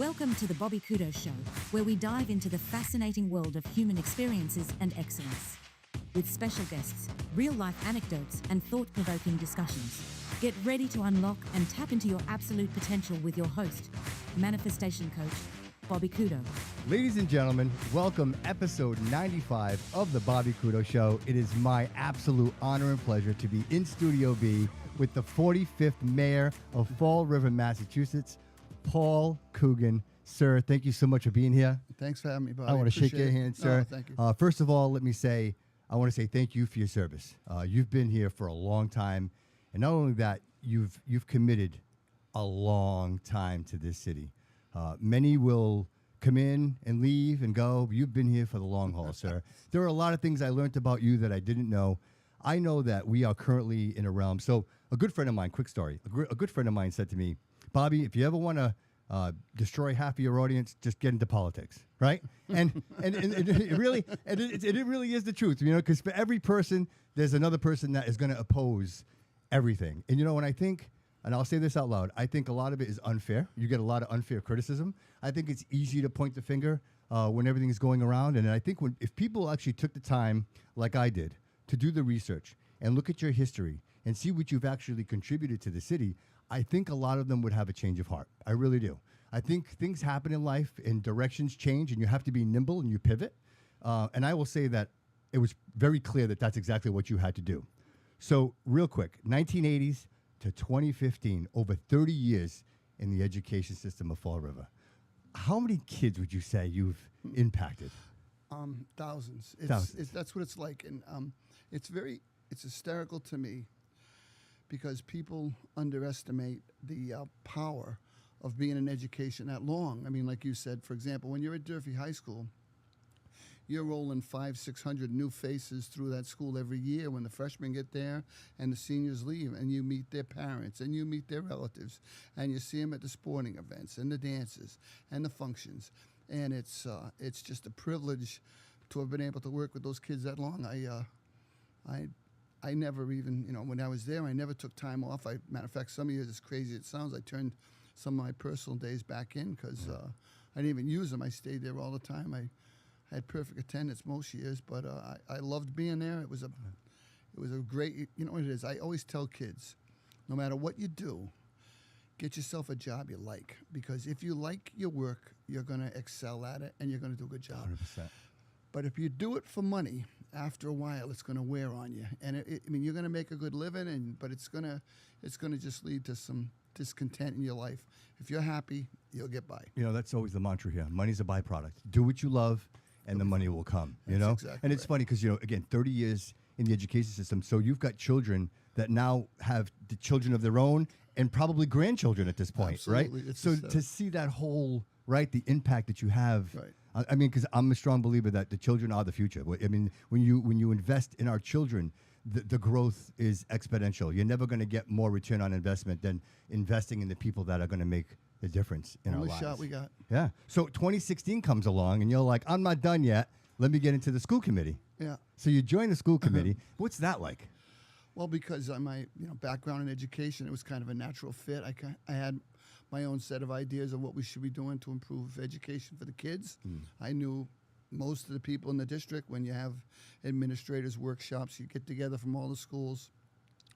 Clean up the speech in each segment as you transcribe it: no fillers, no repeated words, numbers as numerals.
Welcome to the Bobby Couto Show, where we dive into the fascinating world of human experiences and excellence. With special guests, real-life anecdotes, and thought-provoking discussions. Get ready to unlock and tap into your absolute potential with your host, manifestation coach, Bobby Couto. Ladies and gentlemen, welcome episode 95 of the Bobby Couto Show. It is my absolute honor and pleasure to be in Studio B with the 45th Mayor of Fall River, Massachusetts, Paul Coogan. Sir, thank you so much for being here. Thanks for having me, Bobby. I want to shake your hand, sir. Oh, thank you. First of all, I want to say thank you for your service. You've been here for a long time, and not only that, you've committed a long time to this city. Many will come in and leave and go. But you've been here for the long haul, sir. There are a lot of things I learned about you that I didn't know. I know that we are currently in a realm. So a good friend of mine, quick story, a good friend of mine said to me, Bobby, if you ever want to destroy half of your audience, just get into politics, right? And it really is the truth, you know, because for every person, there's another person that is going to oppose everything. And, you know, when I think, and I'll say this out loud, I think a lot of it is unfair. You get a lot of unfair criticism. I think it's easy to point the finger when everything is going around. And I think if people actually took the time, like I did, to do the research and look at your history and see what you've actually contributed to the city, I think a lot of them would have a change of heart. I really do. I think things happen in life and directions change and you have to be nimble and you pivot. And I will say that it was very clear that that's exactly what you had to do. So real quick, 1980s to 2015, over 30 years in the education system of Fall River. How many kids would you say you've impacted? Thousands. Thousands. That's what it's like. And it's hysterical to me because people underestimate the power of being in education that long. I mean, like you said, for example, when you're at Durfee High School, you're rolling 500-600 new faces through that school every year when the freshmen get there and the seniors leave, and you meet their parents and you meet their relatives and you see them at the sporting events and the dances and the functions. And it's just a privilege to have been able to work with those kids that long. I never even, you know, when I was there, I never took time off. Matter of fact, some years, as crazy as it sounds, I turned some of my personal days back in because I didn't even use them. I stayed there all the time. I had perfect attendance most years, but I loved being there. It was a great, you know what it is? I always tell kids, no matter what you do, get yourself a job you like, because if you like your work, you're going to excel at it and you're going to do a good job. 100%. But if you do it for money, after a while, it's going to wear on you. And I mean, you're going to make a good living, but it's going to just lead to some discontent in your life. If you're happy, you'll get by. You know, that's always the mantra here. Money's a byproduct. Do what you love, and the money will come. You know, exactly and it's funny because, you know, again, 30 years in the education system, so you've got children that now have the children of their own and probably grandchildren at this point, Absolutely. right? So to see that whole, right, the impact that you have. Right. I mean, because I'm a strong believer that the children are the future. I mean, when you invest in our children, the growth is exponential. You're never going to get more return on investment than investing in the people that are going to make the difference in our lives. Only shot we got. Yeah. So 2016 comes along, and you're like, I'm not done yet. Let me get into the school committee. Yeah. So you join the school committee. What's that like? Well, because of my background in education, it was kind of a natural fit. I had my own set of ideas of what we should be doing to improve education for the kids. I knew most of the people in the district. When you have administrators workshops, you get together from all the schools.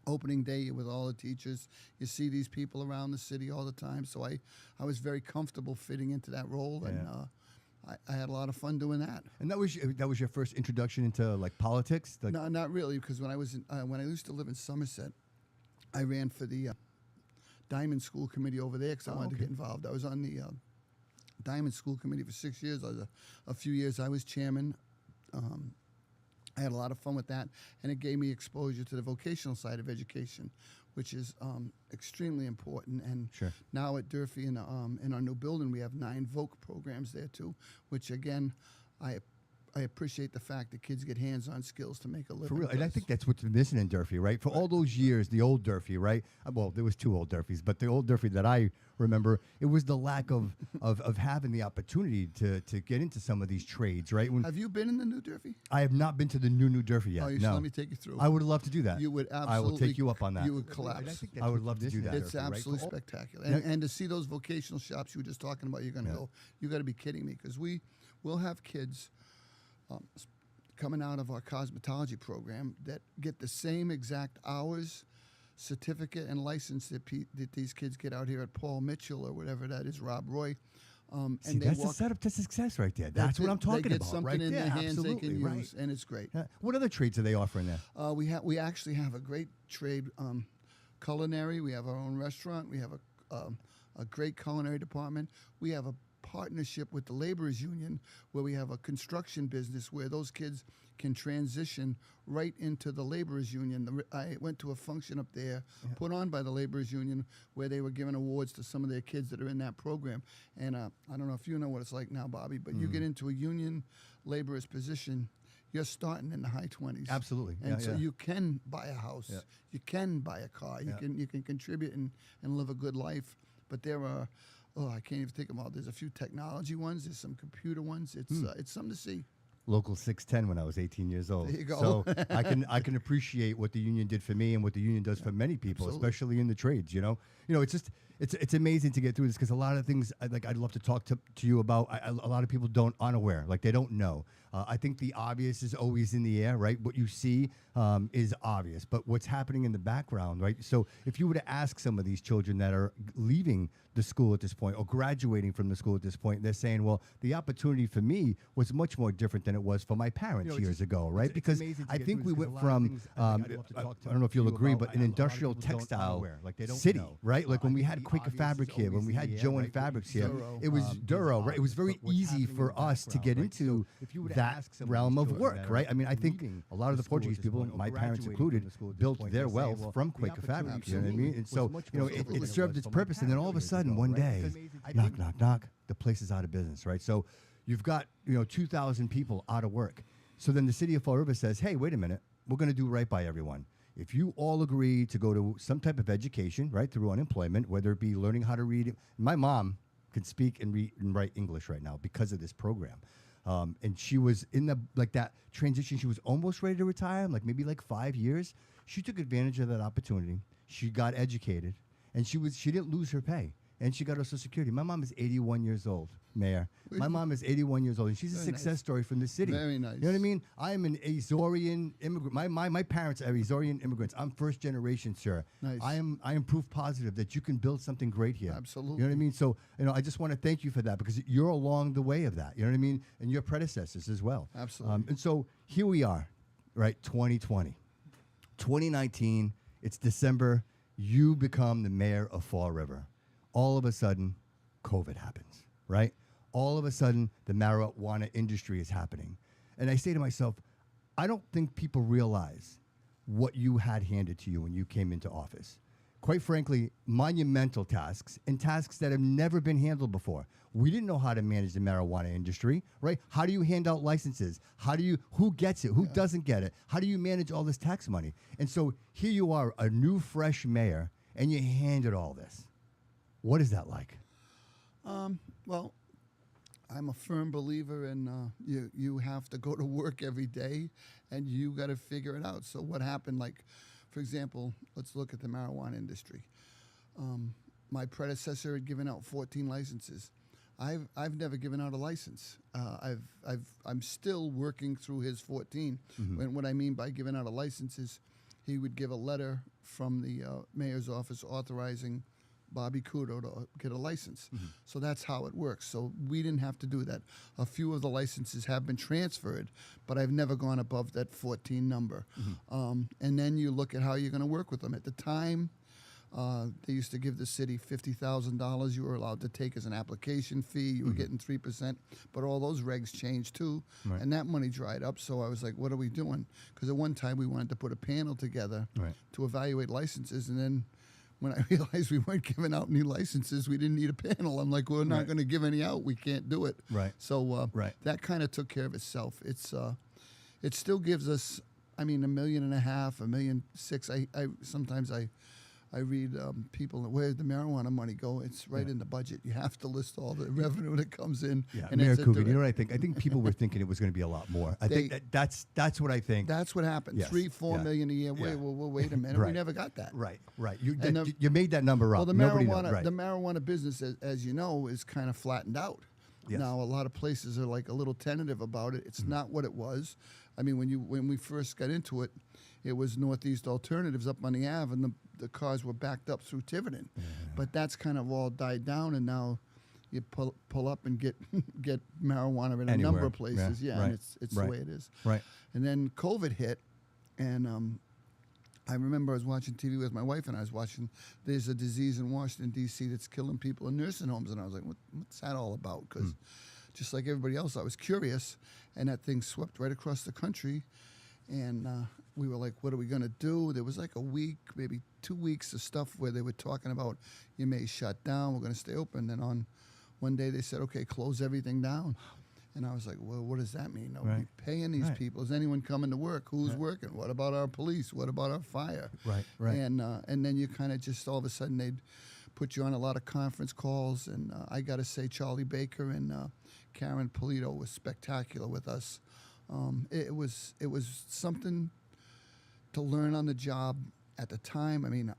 Opening day with all the teachers, you see these people around the city all the time. So I was very comfortable fitting into that role, and I had a lot of fun doing that. And that was your first introduction into like politics? No, not really, because when I used to live in Somerset, I ran for the Diamond School Committee over there because I wanted to get involved. I was on the Diamond School Committee for 6 years. A few years I was chairman. I had a lot of fun with that, and it gave me exposure to the vocational side of education, which is extremely important. And now at Durfee, in our new building, we have 9 voc programs there too, which again, I I appreciate the fact that kids get hands-on skills to make a living. For real, and I because- think that's what's missing in Durfee, right? For all those years, the old Durfee, right? Well, there was two old Durfees, but the old Durfee that I remember, it was the lack of having the opportunity to get into some of these trades, right? When Have you been in the New Durfee? I have not been to the new Durfee yet. Oh, you no. should let me take you through. I would love to do that. You would absolutely. I will take you up on that. You would collapse. I would love to do that. It's Durfee, right? absolutely For all- spectacular. Yeah. And to see those vocational shops you were just talking about, you're going to Yeah. go, you got to be kidding me, because we'll have kids coming out of our cosmetology program that get the same exact hours, certificate, and license that these kids get out here at Paul Mitchell or whatever that is, Rob Roy. See, And they that's the walk. setup to success right there. That's what I'm talking They get about, something right in there. their hands they Absolutely, can right. use, and it's great. Yeah. What other trades are they offering there? We actually have a great trade, culinary. We have our own restaurant. We have a great culinary department. We have a partnership with the laborers union where we have a construction business where those kids can transition right into the laborers union. I went to a function up there put on by the laborers union where they were giving awards to some of their kids that are in that program. And I don't know if you know what it's like now, Bobby, but you get into a union laborer's position, you're starting in the high 20s. Absolutely. And Yeah, so yeah. you can buy a house. Yeah. You can buy a car. Yeah. You can contribute and live a good life. But there are, I can't even think about. There's a few technology ones. There's some computer ones. It's something to see. Local 610 when I was 18 years old. There you go. So I can appreciate what the union did for me and what the union does for many people, Absolutely. especially in the trades. It's just it's amazing to get through this because a lot of things I'd love to talk to you about. A lot of people unaware, like they don't know. I think the obvious is always in the air, right? What you see is obvious, but what's happening in the background, right? So if you were to ask some of these children that are leaving the school at this point or graduating from the school at this point, they're saying, well, the opportunity for me was much more different than it was for my parents years ago, right? Because I think we went from, I don't know if you'll agree, but an industrial textile city, right? Like when we had Quaker Fabric here, when we had Joe and Fabrics here, it was Duro, right? It was very easy for us to get into that realm of work, right? I mean, I think a lot of the Portuguese people, my parents included, built their wealth from Quaker Fabric, you know what I mean? And so, it served its purpose, and then all of a sudden, one day, knock, knock, knock, the place is out of business, right? So you've got, 2,000 people out of work. So then the city of Fall River says, hey, wait a minute, we're going to do right by everyone. If you all agree to go to some type of education, right, through unemployment, whether it be learning how to read. My mom can speak and read and write English right now because of this program. And she was in that transition. She was almost ready to retire, maybe 5 years. She took advantage of that opportunity. She got educated, and she didn't lose her pay. And she got her Social Security. My mom is 81 years old, Mayor. My mom is 81 years old, and she's a success story from the city. Very nice. You know what I mean? I am an Azorian immigrant. My parents are Azorian immigrants. I'm first generation, sir. Nice. I am proof positive that you can build something great here. Absolutely. You know what I mean? So, I just want to thank you for that because you're along the way of that. You know what I mean? And your predecessors as well. Absolutely. And so here we are, right? 2020. 2019, it's December. You become the mayor of Fall River. All of a sudden, COVID happens, right? All of a sudden, the marijuana industry is happening. And I say to myself, I don't think people realize what you had handed to you when you came into office. Quite frankly, monumental tasks and tasks that have never been handled before. We didn't know how to manage the marijuana industry, right? How do you hand out licenses? Who gets it? Who doesn't get it? How do you manage all this tax money? And so here you are, a new, fresh mayor, and you handed all this. What is that like? Well, I'm a firm believer in you have to go to work every day, and you got to figure it out. So what happened? For example, let's look at the marijuana industry. My predecessor had given out 14 licenses. I've never given out a license. I'm still working through his 14. And what I mean by giving out a license is he would give a letter from the mayor's office authorizing Bobby Couto to get a license. So that's how it works. So we didn't have to do that. A few of the licenses have been transferred, but I've never gone above that 14 number. And then you look at how you're going to work with them. At the time, they used to give the city $50,000 you were allowed to take as an application fee. You were getting 3%, but all those regs changed too, and that money dried up. So I was like, what are we doing? Because at one time we wanted to put a panel together to evaluate licenses, and then when I realized we weren't giving out any licenses, we didn't need a panel. I'm like, we're not Right. going to give any out. We can't do it. Right. So Right. that kind of took care of itself. It still gives us, I mean, $1.5 million, $1.6 million. Sometimes I read people, where'd the marijuana money go? It's right in the budget. You have to list all the revenue that comes in. Yeah, and Mayor it's a Coogan, you know direct- what I think? I think people were thinking it was going to be a lot more. I think that's what I think. That's what happened. Yes. 3-4 Yeah. million a year. Yeah. Wait a minute. Right. We never got that. Right, right. You, And that, the- you made that number up. Well, the Nobody knows. marijuana, Right. the marijuana business, as you know, is kind of flattened out. Yes. Now, a lot of places are like a little tentative about it. It's not what it was. I mean, when we first got into it, it was Northeast Alternatives up on the Ave, and the cars were backed up through Tiverton. But that's kind of all died down, and now you pull up and get get marijuana in a Anywhere. number of places. Yeah, Yeah, right, and it's right. the way it is. Right. And then COVID hit, and I remember I was watching TV with my wife, and I was watching, there's a disease in Washington, D.C. that's killing people in nursing homes. And I was like, what's that all about? Because just like everybody else, I was curious. And that thing swept right across the country. And we were like, what are we going to do? There was like a week, maybe 2 weeks of stuff where they were talking about, you may shut down, we're going to stay open. Then on one day they said, okay, close everything down. And I was like, well, what does that mean? Nobody Right. paying these Right. people. Is anyone coming to work? Who's Right. working? What about our police? What about our fire? Right, right. And then you kind of just all of a sudden they'd put you on a lot of conference calls. And I got to say, Charlie Baker and Karen Polito was spectacular with us. It was something to learn on the job at the time. I mean,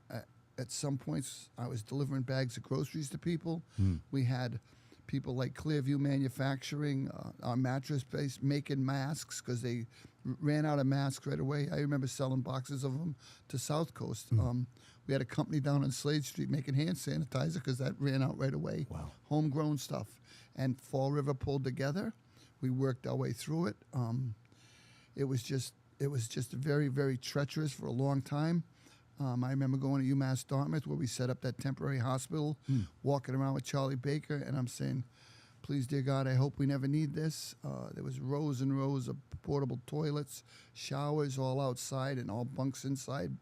at some points I was delivering bags of groceries to people. We had people like Clearview Manufacturing, our mattress place, making masks because they ran out of masks right away. I remember selling boxes of them to South Coast. We had a company down on Slade Street making hand sanitizer because that ran out right away. Wow. Homegrown stuff. And Fall River pulled together. We worked our way through it. It was just very, very treacherous for a long time. I remember going to UMass Dartmouth where we set up that temporary hospital, walking around with Charlie Baker, and I'm saying, please, dear God, I hope we never need this. There was rows and rows of portable toilets, showers all outside and all bunks inside,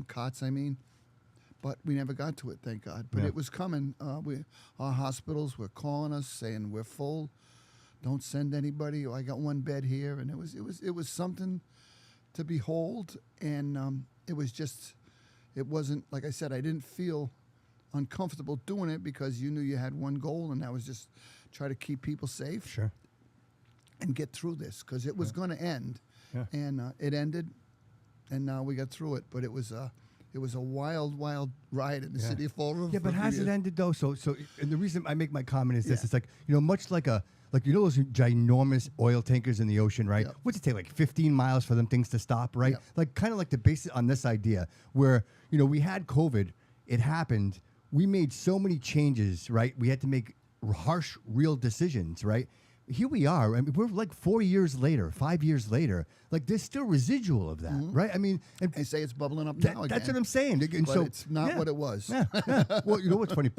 cots, I mean. But we never got to it, thank God. But Yeah. it was coming. Our hospitals were calling us saying, we're full. Don't send anybody. Or I got one bed here. And it was something to behold. And it wasn't, like I said, I didn't feel uncomfortable doing it because you knew you had one goal, and that was just try to keep people safe Sure. and get through this because it was going to end. Yeah. And it ended, and now we got through it. But it was a wild, wild ride in the city of Fall River. Yeah, but for a few has it years. ended though? So, and the reason I make my comment is this: Yeah. it's like, you know, much like those ginormous oil tankers in the ocean, right? Yep. What's it take, like 15 miles for them things to stop, right? Yep. Like kind of like the basis on this idea where, you know, we had COVID, it happened, we made so many changes, right? We had to make harsh, real decisions, right? Here we are. I mean, we're like 4 years later, 5 years later. Like there's still residual of that, right? I mean, and I say it's bubbling up that- now again. that's what I'm saying. And But so it's not yeah. what it was. Yeah, yeah. Well, you know what's funny?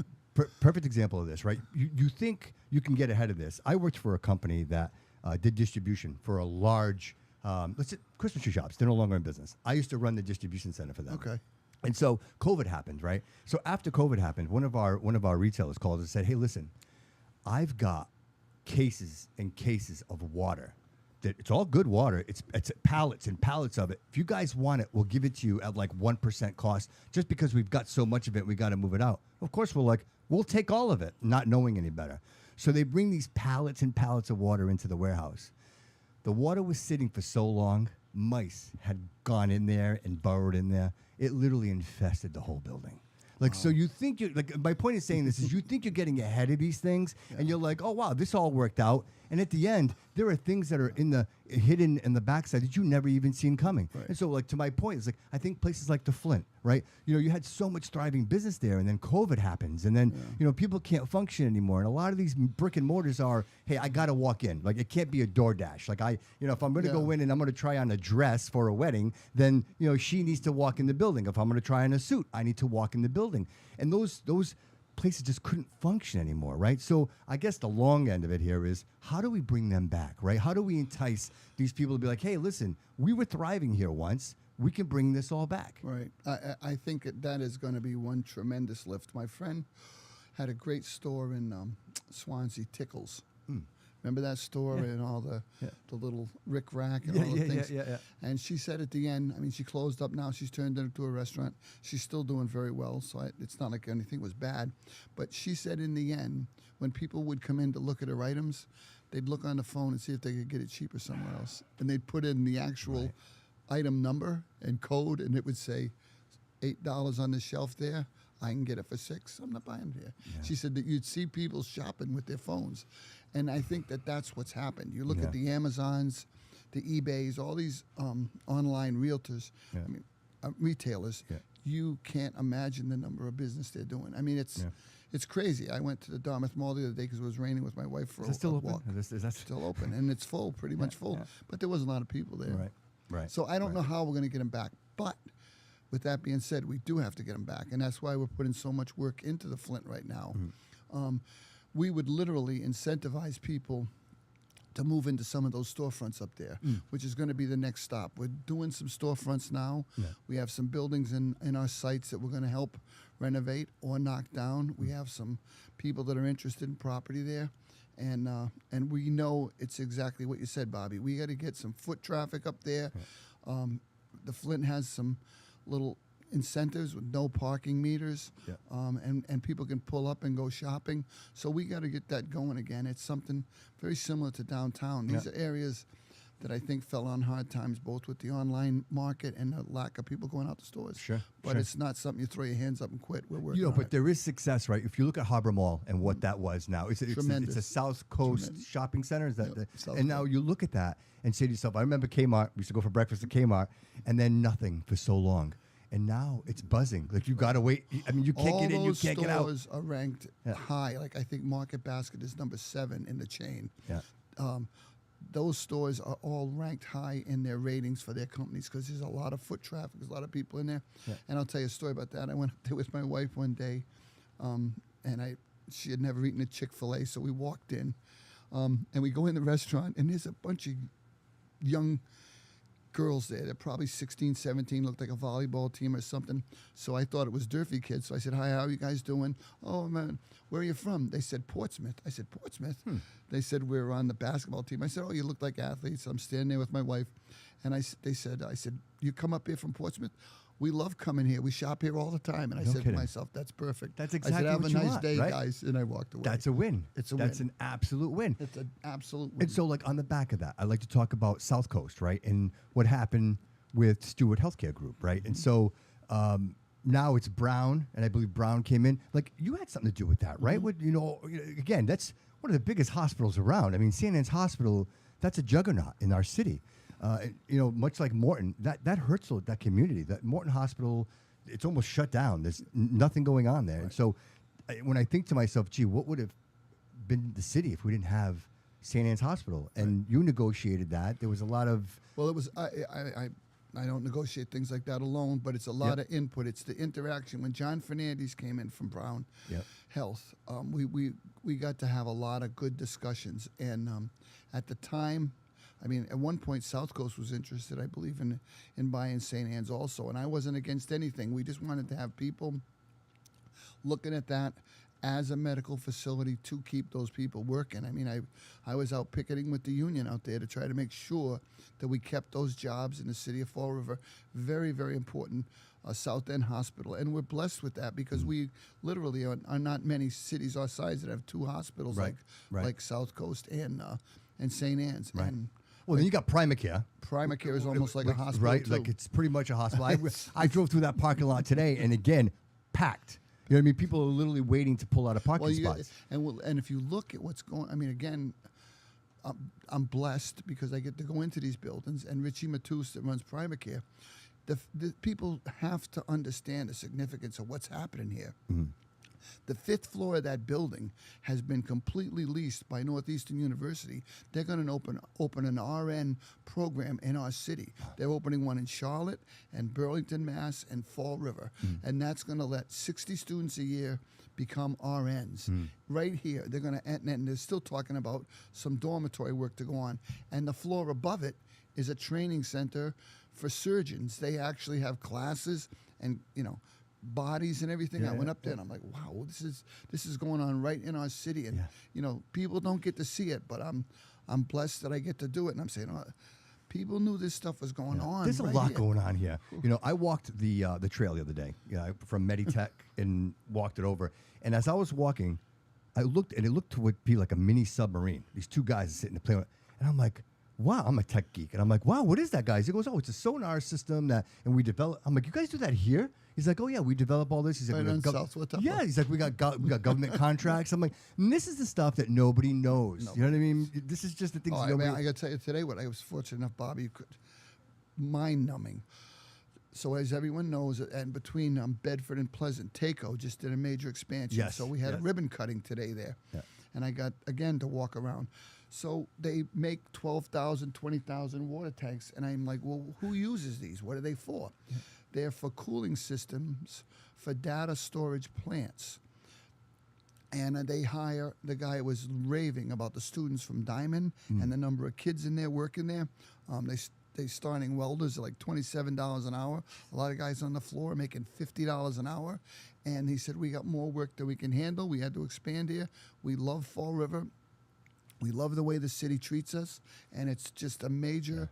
Perfect example of this, right? You think you can get ahead of this. I worked for a company that did distribution for a large, let's say Christmas tree shops. They're no longer in business. I used to run the distribution center for them. Okay. And so COVID happened, right? So after COVID happened, one of our retailers called and said, "Hey, listen, I've got cases and cases of water. That it's all good water. It's pallets and pallets of it. If you guys want it, we'll give it to you at like 1% cost. Just because we've got so much of it, we got to move it out." Of course, we're like, we'll take all of it, not knowing any better. So they bring these pallets and pallets of water into the warehouse. The water was sitting for so long, mice had gone in there and burrowed in there. It literally infested the whole building. Like, so you think you're, like, my point in saying this is you think you're getting ahead of these things, and you're like, oh, wow, this all worked out. And at the end, there are things that are hidden in the backside that you never even seen coming. Right. And so, like, to my point, it's like, I think places like the Flint, right? You know, you had so much thriving business there, and then COVID happens, and then, you know, people can't function anymore. And a lot of these brick and mortars are, hey, I got to walk in. Like, it can't be a DoorDash. Like, if I'm going to go in and I'm going to try on a dress for a wedding, then, you know, she needs to walk in the building. If I'm going to try on a suit, I need to walk in the building. And those places just couldn't function anymore, right? So I guess the long end of it here is, how do we bring them back, right? How do we entice these people to be like, hey, listen, we were thriving here once. We can bring this all back. Right. I think that is going to be one tremendous lift. My friend had a great store in Swansea, Tickles. Remember that store and all the little rick-rack and all the things? Yeah. And she said at the end, I mean, she closed up now. She's turned it into a restaurant. She's still doing very well, so it's not like anything was bad. But she said in the end, when people would come in to look at her items, they'd look on the phone and see if they could get it cheaper somewhere else. And they'd put in the actual item number and code, and it would say $8 on the shelf there. I can get it for $6. I'm not buying it here. Yeah. She said that you'd see people shopping with their phones. And I think that that's what's happened. You look at the Amazons, the eBays, all these online realtors, I mean, retailers. You can't imagine the number of business they're doing. I mean, it's crazy. I went to the Dartmouth Mall the other day because it was raining with my wife for a walk. Is that still open? And it's full, pretty much full. Yeah. But there wasn't a lot of people there. Right. So I don't know how we're going to get them back. But with that being said, we do have to get them back. And that's why we're putting so much work into the Flint right now. We would literally incentivize people to move into some of those storefronts up there, which is going to be the next stop. We're doing some storefronts now. We have some buildings in our sites that we're going to help renovate or knock down. We have some people that are interested in property there. And we know it's exactly what you said, Bobby. We got to get some foot traffic up there. The Flint has some little incentives with no parking meters, and people can pull up and go shopping. So we got to get that going again. It's something very similar to downtown. These are areas that I think fell on hard times, both with the online market and the lack of people going out to stores. But it's not something you throw your hands up and quit. We're working on but it. there is success, right? If you look at Harbor Mall and what that was now, it's a South Coast shopping center. Is that and now you look at that and say to yourself, I remember Kmart. We used to go for breakfast at Kmart, and then nothing for so long. And now it's buzzing. Like, you got to wait. I mean, you can't get in, you can't get out. All those stores are ranked high. Like, I think Market Basket is number 7 in the chain. Those stores are all ranked high in their ratings for their companies because there's a lot of foot traffic. There's a lot of people in there. And I'll tell you a story about that. I went up there with my wife one day, and she had never eaten a Chick-fil-A, so we walked in. And we go in the restaurant, and there's a bunch of young girls there. They're probably 16, 17, looked like a volleyball team or something. So I thought it was Durfee kids. So I said, hi, how are you guys doing? Oh, man, where are you from? They said, Portsmouth. I said, Portsmouth? They said, we're on the basketball team. I said, oh, you look like athletes. I'm standing there with my wife. And I said, you come up here from Portsmouth? We love coming here. We shop here all the time. And I said to myself, that's perfect. That's exactly I said, have what a you nice want, day, right? guys. And I walked away. That's a win. It's a That's win. an absolute win. It's an absolute win. And so, like, on the back of that, I'd like to talk about South Coast, right? And what happened with Stewart Healthcare Group, right? And so now it's Brown, and I believe Brown came in. Like, you had something to do with that, right? What, again, that's one of the biggest hospitals around. I mean, St. Anne's Hospital, that's a juggernaut in our city. Much like Morton, that hurts that community. That Morton Hospital, it's almost shut down. There's nothing going on there. Right. And so when I think to myself, gee, what would have been the city if we didn't have St. Anne's Hospital? And you negotiated that. There was a lot of... Well, it was... I don't negotiate things like that alone, but it's a lot of input. It's the interaction. When John Fernandez came in from Brown Health, we got to have a lot of good discussions. And at the time, I mean, at one point, South Coast was interested, I believe, in buying St. Anne's also. And I wasn't against anything. We just wanted to have people looking at that as a medical facility to keep those people working. I mean, I was out picketing with the union out there to try to make sure that we kept those jobs in the city of Fall River. Very, very important, South End Hospital. And we're blessed with that because we literally are not many cities our size that have 2 hospitals like South Coast and St. Anne's. Right. And well, then you got Primacare. Primacare is almost like a hospital, right? too. Like, it's pretty much a hospital. I drove through that parking lot today, and again, packed. You know what I mean? People are literally waiting to pull out of parking spots. And if you look at what's going, I mean, again, I'm blessed because I get to go into these buildings. And Richie Matus, that runs Primacare, the people have to understand the significance of what's happening here. The 5th floor of that building has been completely leased by Northeastern University. They're going to open an RN program in our city. They're opening one in Charlotte and Burlington, Mass, and Fall River. And that's going to let 60 students a year become RNs. Right here, they're going to, and they're still talking about some dormitory work to go on. And the floor above it is a training center for surgeons. They actually have classes and, bodies and everything. I went up there and I'm like, wow, this is going on right in our city. And, people don't get to see it, but I'm blessed that I get to do it. And I'm saying, people knew this stuff was going on. There's a lot going on here. I walked the trail the other day from Meditech and walked it over. And as I was walking, I looked, and it looked to be like a mini submarine. These two guys are sitting there playing, and I'm like, wow, I'm a tech geek. And I'm like, wow, what is that, guys? He goes, oh, it's a sonar system and we develop. I'm like, you guys do that here? He's like, oh, yeah, we develop all this. He's like, right on Southwood. yeah, he's like, we got government contracts. I'm like, and this is the stuff that nobody knows. No. You know what I mean? This is just the things I nobody... got to tell you today what I was fortunate enough, Bobby, mind-numbing. So as everyone knows, and between Bedford and Pleasant, Taco just did a major expansion. Yes, So we had a ribbon cutting today there. Yeah. And I got, again, to walk around. So they make 12,000, 20,000 water tanks. And I'm like, well, who uses these? What are they for? Yeah. They're for cooling systems for data storage plants. And they hire, the guy was raving about the students from Diamond and the number of kids in there working there. They starting welders at like $27 an hour. A lot of guys on the floor making $50 an hour. And he said, we got more work than we can handle. We had to expand here. We love Fall River. We love the way the city treats us. And it's just a major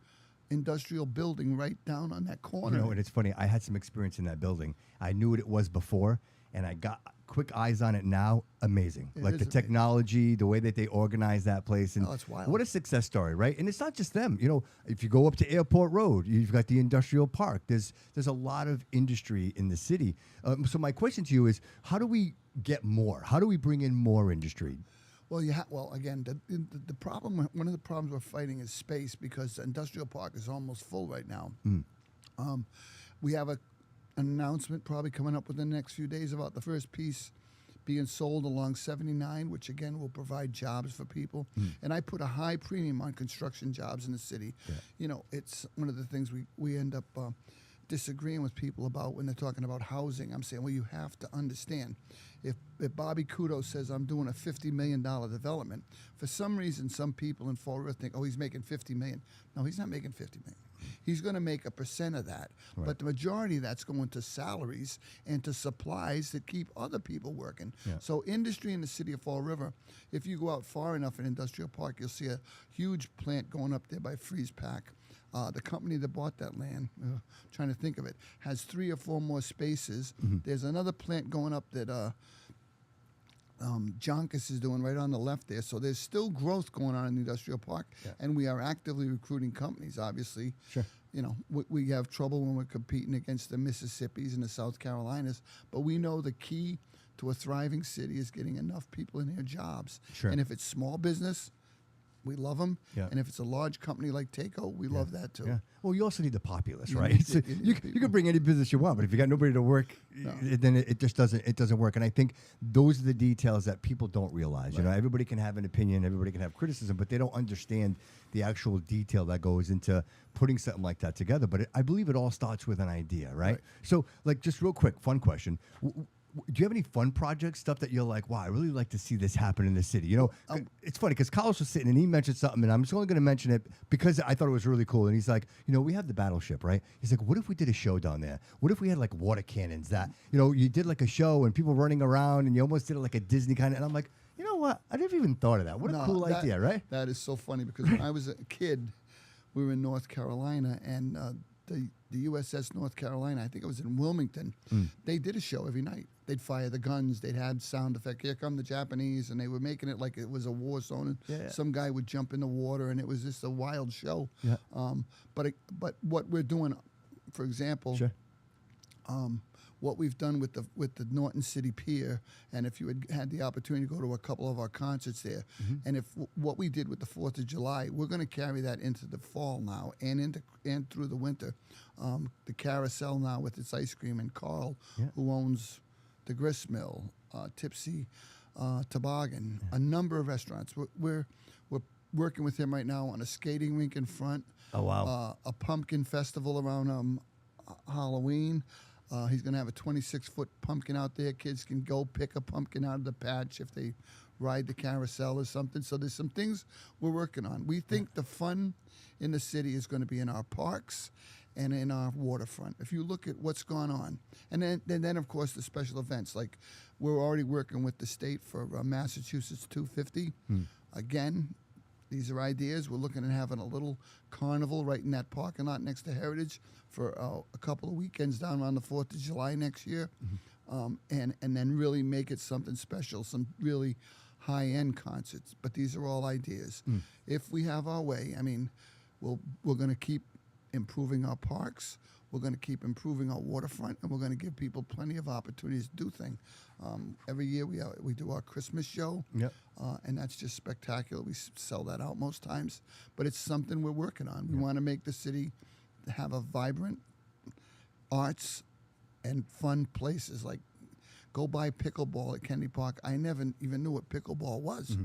industrial building right down on that corner. And it's funny. I had some experience in that building. I knew what it was before, and I got quick eyes on it now. Amazing. Like the technology, the way that they organize that place. And it's wild. What a success story, right? And it's not just them. If you go up to Airport Road, you've got the industrial park. There's a lot of industry in the city. So my question to you is, how do we get more? How do we bring in more industry? Well, again, the problem, one of the problems we're fighting is space, because the industrial park is almost full right now. We have an announcement probably coming up within the next few days about the first piece being sold along 79, which again will provide jobs for people. And I put a high premium on construction jobs in the city. It's one of the things we end up disagreeing with people about when they're talking about housing. I'm saying, well, you have to understand, if Bobby Couto says I'm doing a $50 million development, for some reason some people in Fall River think, oh, he's making $50 million. No, he's not making $50 million. He's going to make a % of that, but the majority of that's going to salaries and to supplies that keep other people working. So industry in the city of Fall River, if you go out far enough in Industrial Park, you'll see a huge plant going up there by Freeze Pack. The company that bought that land, trying to think of it, has 3 or 4 more spaces. There's another plant going up that Jonkus is doing right on the left there. So there's still growth going on in the industrial park, and we are actively recruiting companies, obviously. Sure. We have trouble when we're competing against the Mississippis and the South Carolinas, but we know the key to a thriving city is getting enough people in their jobs. Sure. And if it's small business, we love them. Yeah. And if it's a large company like Taco, we love that too. Yeah. Well, you also need the populace, right? You can bring any business you want, but if you got nobody to work, then it just doesn't work. And I think those are the details that people don't realize. Right. Everybody can have an opinion, everybody can have criticism, but they don't understand the actual detail that goes into putting something like that together. But I believe it all starts with an idea, right? So, like, just real quick, fun question. Do you have any fun projects, stuff that you're like, wow, I really like to see this happen in the city? It's funny because Carlos was sitting and he mentioned something, and I'm just only going to mention it because I thought it was really cool. And he's like, we have the battleship, right? He's like, what if we did a show down there? What if we had like water cannons that, you did like a show and people running around and you almost did it like a Disney kind of, and I'm like, you know what? I never even thought of that. What a cool idea, right? That is so funny because when I was a kid, we were in North Carolina, and the USS North Carolina, I think it was in Wilmington, they did a show every night. They'd fire the guns, they'd have sound effect, here come the Japanese, and they were making it like it was a war zone, and some guy would jump in the water, and it was just a wild show. Yeah. But what we're doing, for example, what we've done with the Norton City Pier, and if you had the opportunity to go to a couple of our concerts there, and if what we did with the 4th of July, we're going to carry that into the fall now and through the winter. The carousel now with its ice cream, and Carl, who owns the grist mill, Tipsy Toboggan, a number of restaurants. We're working with him right now on a skating rink in front. Oh, wow. A pumpkin festival around Halloween. He's going to have a 26-foot pumpkin out there. Kids can go pick a pumpkin out of the patch if they ride the carousel or something. So there's some things we're working on. We think the fun in the city is going to be in our parks and in our waterfront. If you look at what's gone on. And then of course, the special events. Like, we're already working with the state for Massachusetts 250. Again, these are ideas. We're looking at having a little carnival right in that parking lot next to Heritage for a couple of weekends down around the 4th of July next year. And then really make it something special, some really high-end concerts. But these are all ideas. If we have our way, I mean, we're going to keep improving our parks. We're going to keep improving our waterfront, and we're going to give people plenty of opportunities to do things. Every year we do our Christmas show, and that's just spectacular. We sell that out most times, but it's something we're working on. We want to make the city have a vibrant arts and fun places. Like, go buy pickleball at Kennedy Park. I never even knew what pickleball was,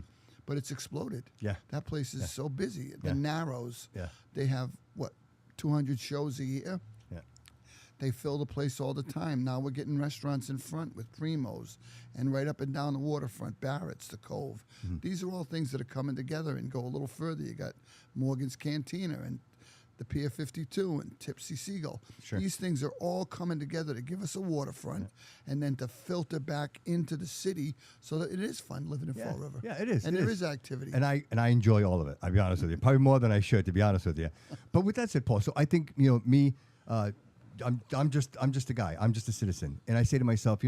but it's exploded. Yeah. That place is so busy. Yeah. The Narrows, Yeah. they have, 200 shows a year? Yeah. They fill the place all the time. Now we're getting restaurants in front with Primo's, and right up and down the waterfront, Barrett's, the Cove. These are all things that are coming together and go a little further. You got Morgan's Cantina and the Pier 52 and Tipsy Seagull. Sure. These things are all coming together to give us a waterfront and then to filter back into the city so that it is fun living in Fall River. Yeah, it is. And it there is activity. And I enjoy all of it. I'll be honest with you. Probably more than I should, to be honest with you. But with that said, Paul, so I think, me, I'm just a guy. I'm just a citizen. And I say to myself,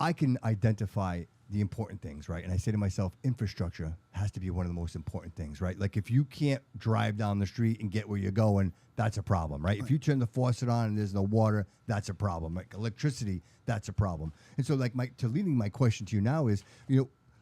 I can identify the important things, right? And I say to myself, infrastructure has to be one of the most important things, right? Like, if you can't drive down the street and get where you're going, that's a problem, right? If you turn the faucet on and there's no water, that's a problem. Like electricity, that's a problem. And so, like, leading my question to you now is,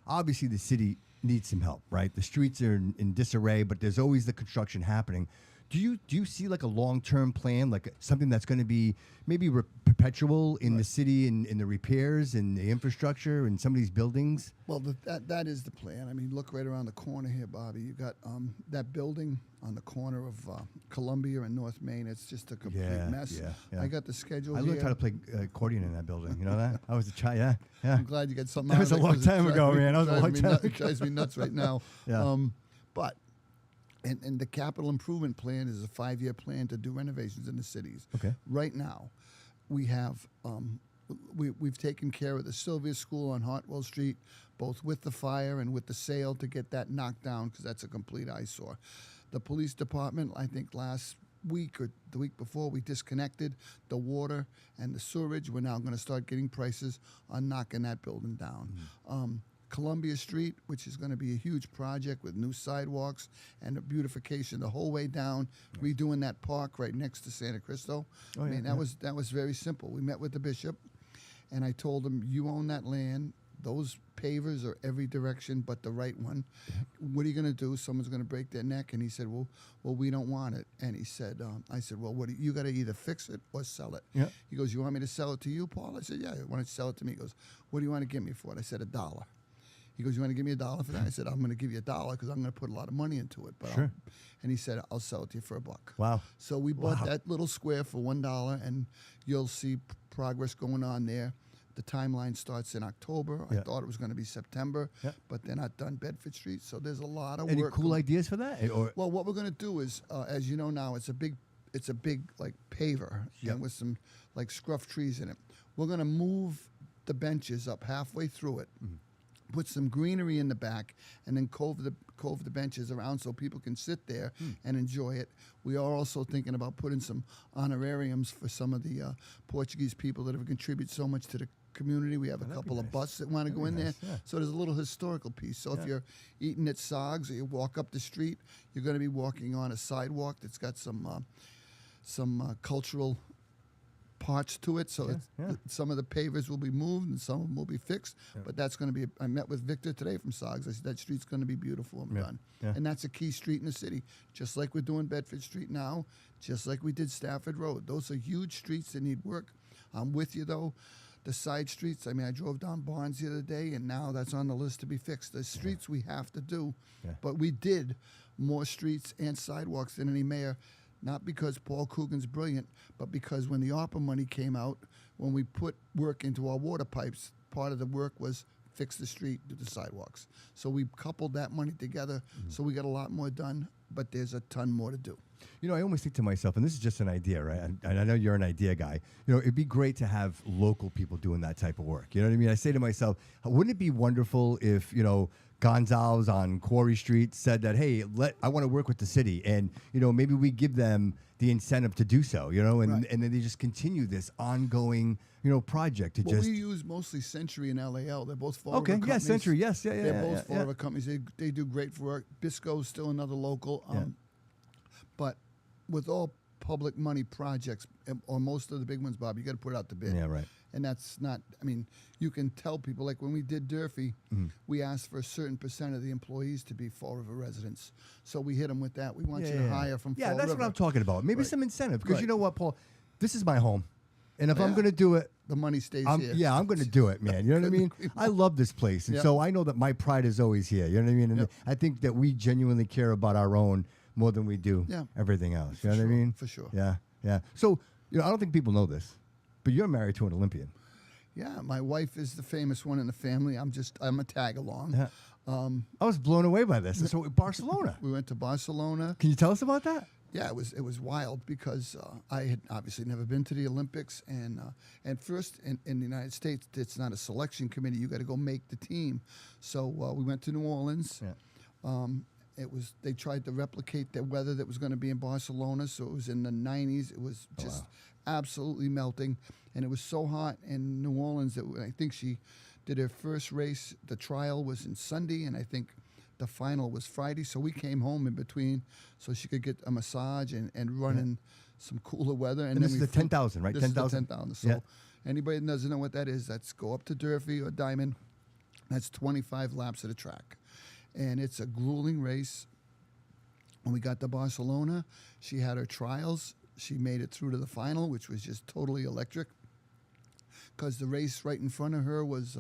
obviously the city needs some help, right? The streets are in disarray, but there's always the construction happening. Do you see like a long-term plan, like something that's going to be maybe perpetual in the city and in the repairs and the infrastructure and some of these buildings? Well, that is the plan. I mean, look right around the corner here, Bobby. You got that building on the corner of Columbia and North Main. It's just a complete mess. Yeah. I got the schedule I here. learned how to play accordion in that building. You know that? I was a child. Yeah. I'm glad you got something That out was of a it, long 'cause it time drives ago, me- man. That was a long time It drives me nuts right now. Yeah. But and the capital improvement plan is a 5-year plan to do renovations in the cities. Okay. Right now, we have we've taken care of the Sylvia School on Hartwell Street, both with the fire and with the sale, to get that knocked down because that's a complete eyesore. The police department, I think last week or the week before, we disconnected the water and the sewerage. We're now going to start getting prices on knocking that building down. Columbia Street, which is going to be a huge project with new sidewalks and a beautification the whole way down, redoing that park right next to Santa Cristo. Oh, yeah, that was very simple. We met with the bishop, and I told him, you own that land. Those pavers are every direction but the right one. What are you going to do? Someone's going to break their neck. And he said, well, we don't want it. And he said, I said, well, you got to either fix it or sell it. Yeah. He goes, you want me to sell it to you, Paul? I said, yeah, why don't you sell it to me? He goes, what do you want to give me for it? I said, $1. He goes, you want to give me $1 for that? I said, I'm going to give you $1 because I'm going to put a lot of money into it. But Sure. And he said, I'll sell it to you for $1. Wow. So we bought that little square for $1, and you'll see progress going on there. The timeline starts in October. I thought it was going to be September, but they're not done Bedford Street. So there's a lot of Any work. cool ideas for that? Well, what we're going to do is, as you know now, it's a big like paver and with some like scruff trees in it. We're going to move the benches up halfway through it. Put some greenery in the back, and then cove the benches around so people can sit there and enjoy it. We are also thinking about putting some honorariums for some of the Portuguese people that have contributed so much to the community. We have a couple of buses that want to go in there. Yeah. So there's a little historical piece. So if you're eating at Sog's or you walk up the street, you're going to be walking on a sidewalk that's got some cultural parts to it, so some of the pavers will be moved and some of them will be fixed, but that's going to be, I met with Victor today from Soggs. I said that street's going to be beautiful and done. And that's a key street in the city, just like we're doing Bedford Street now, just like we did Stafford Road. Those are huge streets that need work. I'm with you though. The side streets, I mean, I drove down Barnes the other day, and now that's on the list to be fixed. The streets we have to do, but we did more streets and sidewalks than any mayor, not because Paul Coogan's brilliant, but because when the ARPA money came out, when we put work into our water pipes, part of the work was fix the street, do the sidewalks. So we coupled that money together, so we got a lot more done, but there's a ton more to do. You know, I almost think to myself, and this is just an idea, right? And I know you're an idea guy. You know, it'd be great to have local people doing that type of work. You know what I mean? I say to myself, wouldn't it be wonderful if, you know, Gonzalez on Quarry Street said that, hey, I want to work with the city, and, you know, maybe we give them the incentive to do so, you know, and then they just continue this ongoing, you know, project to we use mostly Century and LAL. They're both forever okay, companies. Century, yes, yeah. They're both forever companies. They do great for work. Bisco's still another local. But with all public money projects, or most of the big ones, Bob, you got to put it out to bid. Yeah, right. And that's not, I mean, you can tell people, like when we did Durfee, we asked for a certain percent of the employees to be Fall River residents. So we hit them with that. We want you to hire from Fall River. Yeah, that's what I'm talking about. Maybe some incentive. Because you know what, Paul? This is my home. And if I'm Yeah. going to do it, The money stays here. yeah, I'm going to do it, man. You know what I mean? I love this place. And so I know that my pride is always here. You know what I mean? And I think that we genuinely care about our own more than we do everything else. You know what I mean? For sure. Yeah, yeah. So, you know, I don't think people know this, but you're married to an Olympian. Yeah, my wife is the famous one in the family. I'm a tag along. Yeah. I was blown away by this. So Barcelona. We went to Barcelona. Can you tell us about that? Yeah, it was wild because I had obviously never been to the Olympics, and first in the United States, it's not a selection committee. You got to go make the team. So we went to New Orleans. Yeah. They tried to replicate the weather that was going to be in Barcelona. So it was in the 90s. It was just absolutely melting, and it was so hot in New Orleans that I think she did her first race. The trial was in Sunday, and I think the final was Friday. So we came home in between so she could get a massage and run in some cooler weather. And then this is the 10,000, right? This 10,000. is the 10,000. So anybody that doesn't know what that is, that's go up to Durfee or Diamond. That's 25 laps of the track. And it's a grueling race. When we got to Barcelona, she had her trials. She made it through to the final, which was just totally electric. Because the race right in front of her was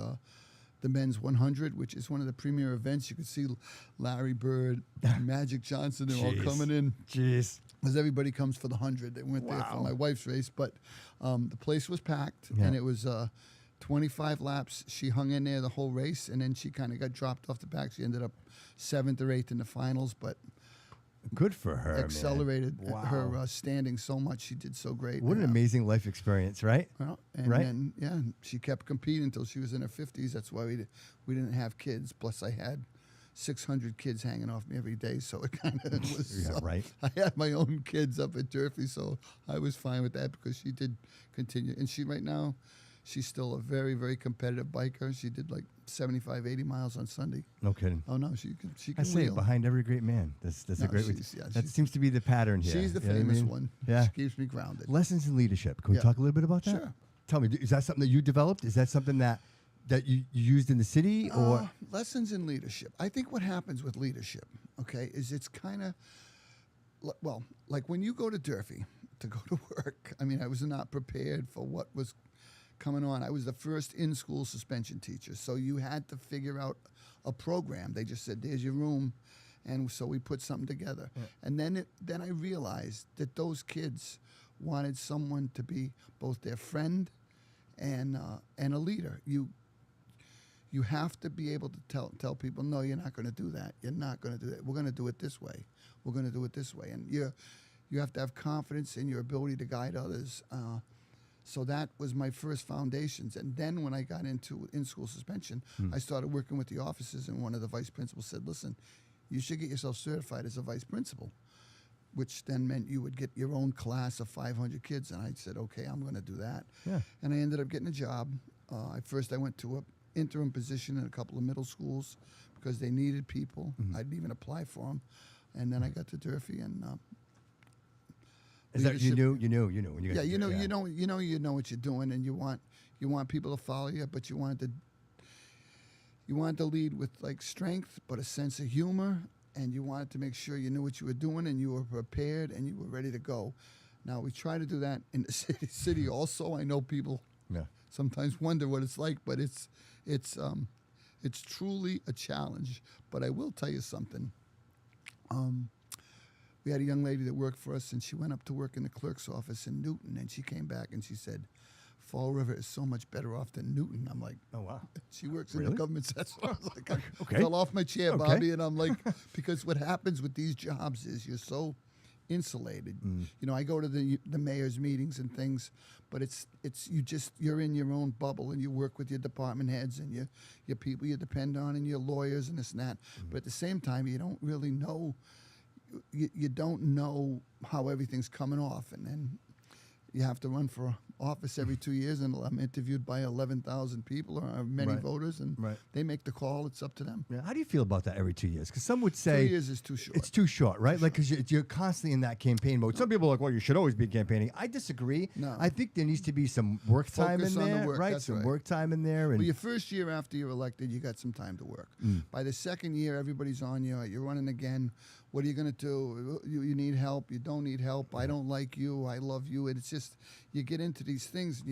the men's 100, which is one of the premier events. You could see Larry Bird, Magic Johnson, they're all coming in. Jeez. Because everybody comes for the 100. They went there for my wife's race. But the place was packed, and it was 25 laps. She hung in there the whole race, and then she kind of got dropped off the back. She ended up 7th or 8th in the finals, but good for her, accelerated man. her standing so much. She did so great. What an amazing life experience, right? Well, and then, she kept competing until she was in her 50s. That's why we didn't have kids. Plus, I had 600 kids hanging off me every day, so it kind of was. Right. I had my own kids up at Durfee, so I was fine with that because she did continue. And she right now, she's still a very, very competitive biker. She did like 75, 80 miles on Sunday. No kidding. Oh no, she can I say wheel. it, behind every great man. That's a great way. That seems to be the pattern here. She's the You know what I famous mean? one. Yeah. She keeps me grounded. Lessons in leadership. Can we talk a little bit about that? Sure. Tell me, is that something that you developed? Is that something that you used in the city, or lessons in leadership? I think what happens with leadership, okay, is it's kind of like when you go to Durfee to go to work. I mean, I was not prepared for what was coming on. I was the first in-school suspension teacher, so you had to figure out a program. They just said, "There's your room," and so we put something together. Yeah. And then I realized that those kids wanted someone to be both their friend and a leader. You have to be able to tell people, no, you're not going to do that. You're not going to do that. We're going to do it this way. We're going to do it this way. And you have to have confidence in your ability to guide others. So that was my first foundations. And then when I got into in-school suspension, I started working with the offices, and one of the vice principals said, listen, you should get yourself certified as a vice principal, which then meant you would get your own class of 500 kids. And I said, okay, I'm going to do that. Yeah. And I ended up getting a job. First I went to an interim position in a couple of middle schools because they needed people. I didn't even apply for them. And then I got to Durfee, and is that you knew when you got you know what you're doing, and you want people to follow you, but you wanted to lead with like strength, but a sense of humor, and you wanted to make sure you knew what you were doing and you were prepared and you were ready to go. Now we try to do that in the city also. I know people sometimes wonder what it's like, but it's truly a challenge. But I will tell you something. We had a young lady that worked for us, and she went up to work in the clerk's office in Newton, and she came back and she said, Fall River is so much better off than Newton. I'm like, Oh, wow. she works Really? in the government sector. I was like, I Okay. fell off my chair, Okay. Bobby, and I'm like, because what happens with these jobs is you're so insulated. You know, I go to the mayor's meetings and things, but you're in your own bubble, and you work with your department heads and your people you depend on and your lawyers and this and that. But at the same time, you don't really know. You don't know how everything's coming off, and then you have to run for office every 2 years, and I'm interviewed by 11,000 people or many Right. voters, and Right. they make the call. It's up to them. Yeah. How do you feel about that every 2 years? Because some would say 2 years is too short. it's too short, right? Like, because you're constantly in that campaign mode. Some people are like, well, you should always be campaigning. I disagree. No. I think there needs to be some work time Focus in on the there, work, right? that's Some right. work time in there. And Well, your first year after you're elected, you got some time to work. By the second year, everybody's on you. You're running again. What are you going to do? You need help. You don't need help. I don't like you. I love you. And it's just, you get into these things, and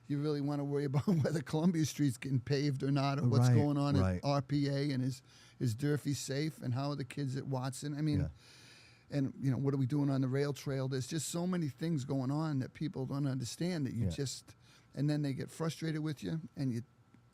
you really want to worry about whether Columbia Street's getting paved or not, or what's Right, going on right. at RPA, and is Durfee safe, and how are the kids at Watson? I mean, Yeah. and you know, what are we doing on the rail trail? There's just so many things going on that people don't understand, that you just, and then they get frustrated with you, and you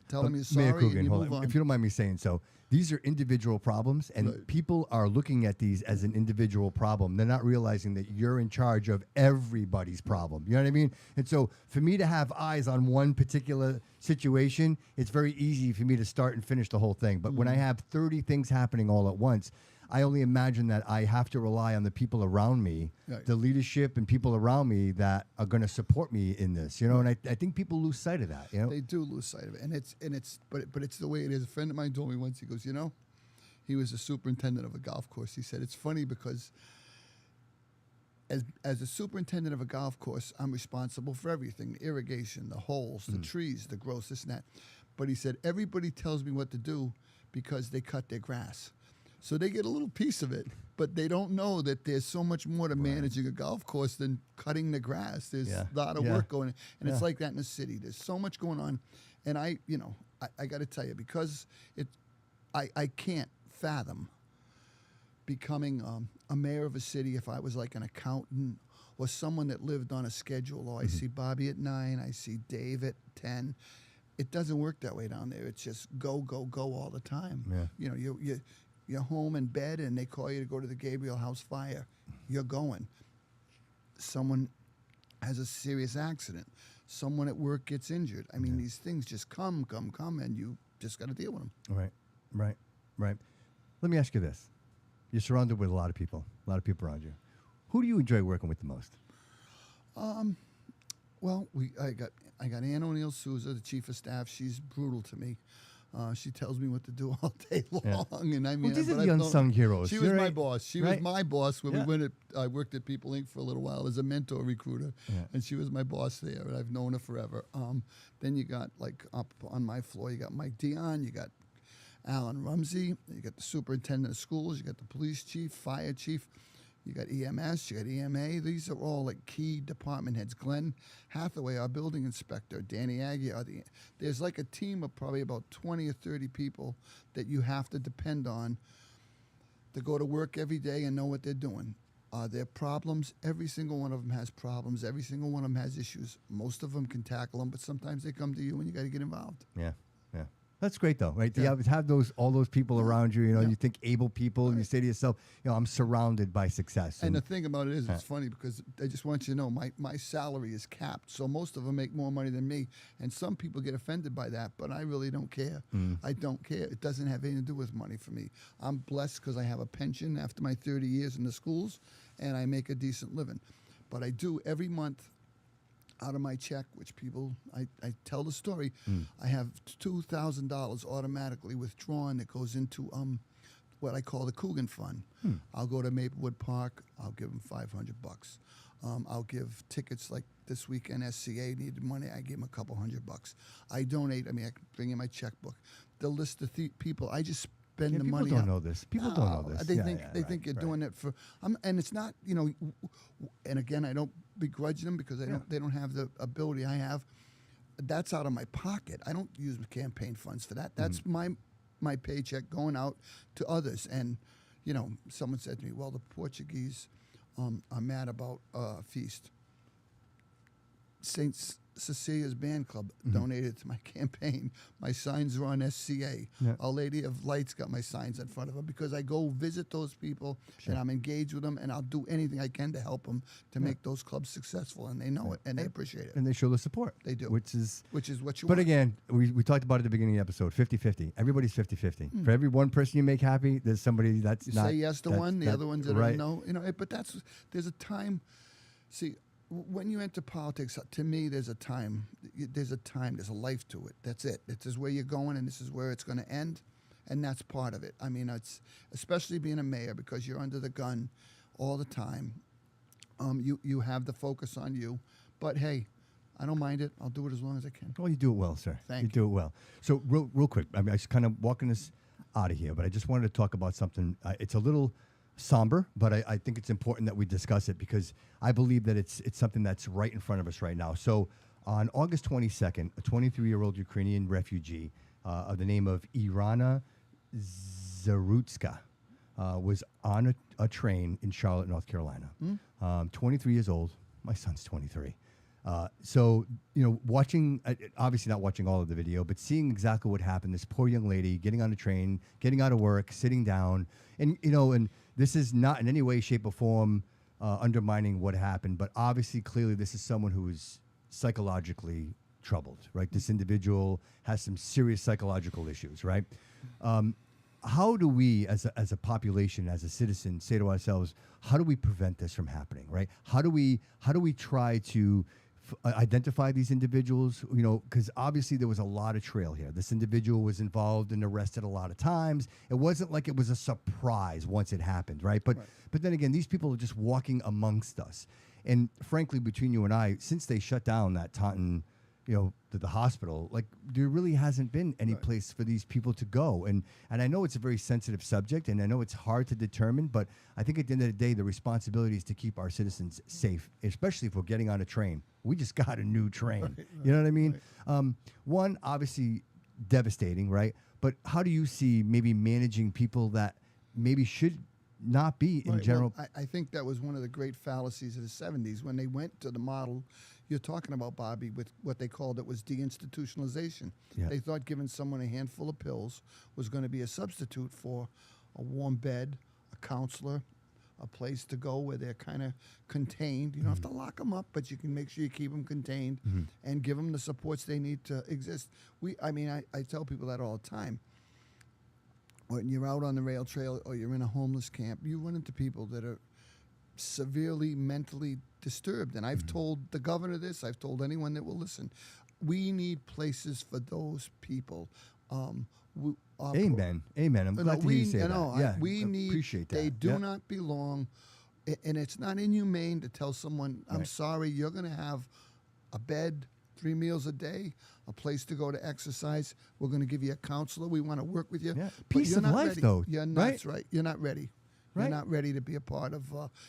tell them you're Mayor sorry, Coogan, and you hold move on. If you don't mind me saying so, these are individual problems, and Right. people are looking at these as an individual problem. They're not realizing that you're in charge of everybody's problem. You know what I mean? And so for me to have eyes on one particular situation, it's very easy for me to start and finish the whole thing. But when I have 30 things happening all at once, I only imagine that I have to rely on the people around me, Right. the leadership and people around me that are going to support me in this. You know, and I think people lose sight of that. You know, They do lose sight of it, but it's the way it is. A friend of mine told me once. He goes, you know, he was a superintendent of a golf course. He said it's funny because as a superintendent of a golf course, I'm responsible for everything: the irrigation, the holes, the trees, the growth, this and that. But he said everybody tells me what to do because they cut their grass. So they get a little piece of it, but they don't know that there's so much more to managing a golf course than cutting the grass. There's Yeah. a lot of Yeah. work going on. And it's Yeah. like that in the city. There's so much going on. And I got to tell you, because I can't fathom becoming a mayor of a city if I was like an accountant or someone that lived on a schedule. Oh, I see Bobby at 9, I see Dave at 10. It doesn't work that way down there. It's just go, go, go all the time. Yeah. You know, you're home in bed and they call you to go to the Gabriel House fire. You're going. Someone has a serious accident. Someone at work gets injured. I mean, these things just come, and you just got to deal with them. Right. Let me ask you this. You're surrounded with a lot of people around you. Who do you enjoy working with the most? Well, I got Ann O'Neill Souza, the chief of staff. She's brutal to me. She tells me what to do all day long, Yeah. and I mean, These are but the I've known- unsung heroes. She You're was my right. boss. She Right. was my boss when Yeah. I worked at People Inc. for a little while as a mentor recruiter, Yeah. and she was my boss there, and I've known her forever. Then you got, like, up on my floor, you got Mike Dion, you got Alan Rumsey, you got the superintendent of schools, you got the police chief, fire chief, you got EMS, you got EMA. These are all like key department heads. Glenn Hathaway, our building inspector, Danny Aggie. There's like a team of probably about 20 or 30 people that you have to depend on to go to work every day and know what they're doing. Their problems, every single one of them has problems. Every single one of them has issues. Most of them can tackle them, but sometimes they come to you and you got to get involved. Yeah. That's great, though, right? Yeah. You have all those people around you. You know, Yeah. you think able people, and you say to yourself, you know, I'm surrounded by success. And the thing about it is, it's funny because I just want you to know my salary is capped. So most of them make more money than me. And some people get offended by that, but I really don't care. I don't care. It doesn't have anything to do with money for me. I'm blessed because I have a pension after my 30 years in the schools, and I make a decent living. But I do every month out of my check, which people, I tell the story, I have $2,000 automatically withdrawn that goes into what I call the Coogan fund. I'll go to Maplewood Park, I'll give them $500. I'll give tickets like this weekend, SCA needed money, I give them a couple $100. I donate, I can bring in my checkbook. The list of people, I just spend the people money. don't know this. People don't know this. They Yeah, think yeah, they right, think you're right. doing it for. And it's not, you know. And again, I don't begrudge them because they don't have the ability I have. that's out of my pocket. I don't use campaign funds for that. That's my paycheck going out to others. And, you know, someone said to me, well, the Portuguese are mad about feast. St. Cecilia's Band Club donated to my campaign. My signs are on SCA. Yeah. Our Lady of Lights got my signs in front of her because I go visit those people and I'm engaged with them, and I'll do anything I can to help them to make those clubs successful, and they know it and they appreciate it. And they show the support. They do. Which is what you But want. again, we talked about it at the beginning of the episode, 50-50. Everybody's 50-50. For every one person you make happy, there's somebody that's You not. say yes to one, the other ones that right. are no. You know, but there's a time. See, when you enter politics, to me, there's a time. There's a life to it. That's it. This is where you're going, and this is where it's going to end, and that's part of it. I mean, it's especially being a mayor because you're under the gun all the time. You have the focus on you, but hey, I don't mind it. I'll do it as long as I can. Well, you do it well, sir. Thank you. you. Do it well. So real quick, I mean, I was kind of walking us out of here, but I just wanted to talk about something. It's a little somber, but I think it's important that we discuss it because I believe that it's something that's right in front of us right now. So on August 22nd, a 23-year-old Ukrainian refugee of the name of Irina Zarutska was on a train in Charlotte, North Carolina. 23 years old. My son's 23. So, you know, watching, obviously not watching all of the video, but seeing exactly what happened, this poor young lady getting on a train, getting out of work, sitting down, and, you know, and this is not in any way, shape, or form undermining what happened, but obviously, clearly, this is someone who is psychologically troubled, right? This individual has some serious psychological issues, right? How do we, as a population, as a citizen, say to ourselves, how do we prevent this from happening, right? How do we try to identify these individuals, you know, because obviously there was a lot of trail here. This individual was involved and arrested a lot of times. It wasn't like it was a surprise once it happened, right? But then again, these people are just walking amongst us. And frankly, between you and I, since they shut down that Taunton, you know, the hospital, like there really hasn't been any place for these people to go. And I know it's a very sensitive subject, and I know it's hard to determine, but I think at the end of the day, the responsibility is to keep our citizens safe, especially if we're getting on a train. We just got a new train. You know what I mean? One, obviously devastating, right? But how do you see maybe managing people that maybe should not be in general? Well, I think that was one of the great fallacies of the 70s when they went to the model you're talking about, Bobby, with what they called it was deinstitutionalization. Yeah. They thought giving someone a handful of pills was going to be a substitute for a warm bed, a counselor, a place to go where they're kind of contained. You don't have to lock them up, but you can make sure you keep them contained and give them the supports they need to exist. I tell people that all the time. When you're out on the rail trail or you're in a homeless camp, you run into people that are severely mentally disturbed. And I've told the governor this, I've told anyone that will listen. We need places for those people. Amen. Amen. I'm glad to hear you say that. We need, appreciate that. They do not belong. And it's not inhumane to tell someone, I'm sorry, you're going to have a bed, 3 meals a day, a place to go to exercise. We're going to give you a counselor. We want to work with you. Yeah. But Peace you're of not life, ready. though. You're not, that's right. You're not ready. You're not ready to be a part of.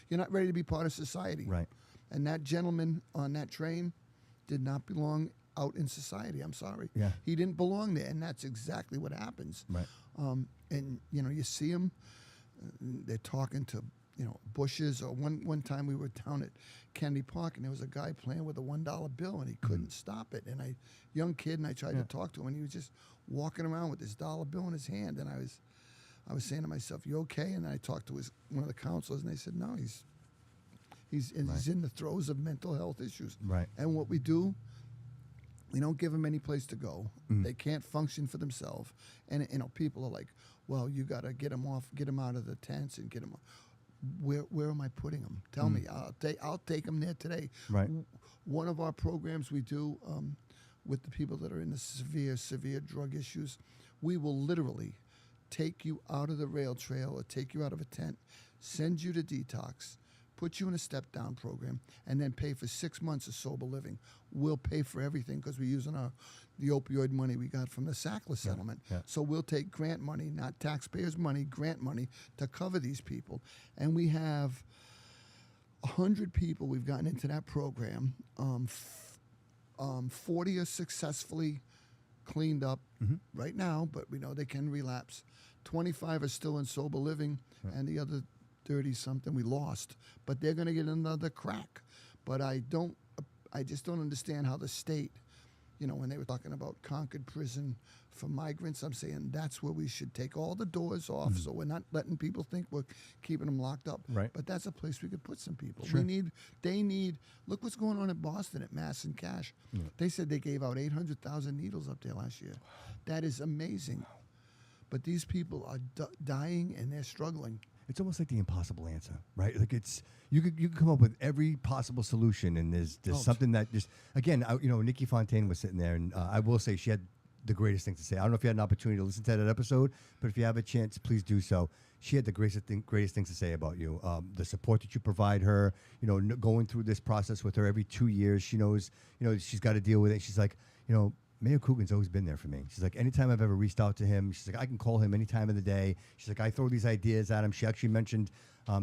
You're not ready to be part of society. Right. And that gentleman on that train did not belong out in society. I'm sorry. Yeah. He didn't belong there, and that's exactly what happens. Right. And you know, you see them. They're talking to bushes. Or one time we were down at Kennedy Park, and there was a guy playing with a $1 bill, and he couldn't stop it. And young kid, and I tried to talk to him, and he was just walking around with this dollar bill in his hand, and I was saying to myself, "You okay?" And then I talked to one of the counselors, and they said, "No, he's in the throes of mental health issues." Right. And what we do, we don't give them any place to go. They can't function for themselves. And people are like, "Well, you got to get them out of the tents and get them." Where am I putting them? Tell me. I'll take them there today. Right. One of our programs we do with the people that are in the severe drug issues, we will literally take you out of the rail trail or take you out of a tent, send you to detox, put you in a step-down program, and then pay for 6 months of sober living. We'll pay for everything because we're using the opioid money we got from the Sackler settlement. Yeah. So we'll take grant money, not taxpayers' money, grant money to cover these people. And we have 100 people we've gotten into that program. 40 are successfully cleaned up right now, but we know they can relapse. 25 are still in sober living, and the other 30-something we lost. But they're going to get another crack. But I just don't understand how the state, when they were talking about Concord Prison for migrants, I'm saying that's where we should take all the doors off, so we're not letting people think we're keeping them locked up. Right. But that's a place we could put some people. Sure. They need, look what's going on in Boston at Mass and Cash. Yeah. They said they gave out 800,000 needles up there last year. That is amazing. But these people are dying and they're struggling. It's almost like the impossible answer, right? Like you could come up with every possible solution, and there's something that just again, Nikki Fontaine was sitting there, and I will say she had the greatest thing to say. I don't know if you had an opportunity to listen to that episode, but if you have a chance, please do so. She had the greatest things to say about you. The support that you provide her, going through this process with her every 2 years. She knows, she's got to deal with it. She's like, Mayor Coogan's always been there for me. She's like, anytime I've ever reached out to him, she's like, I can call him any time of the day. She's like, I throw these ideas at him. She actually mentioned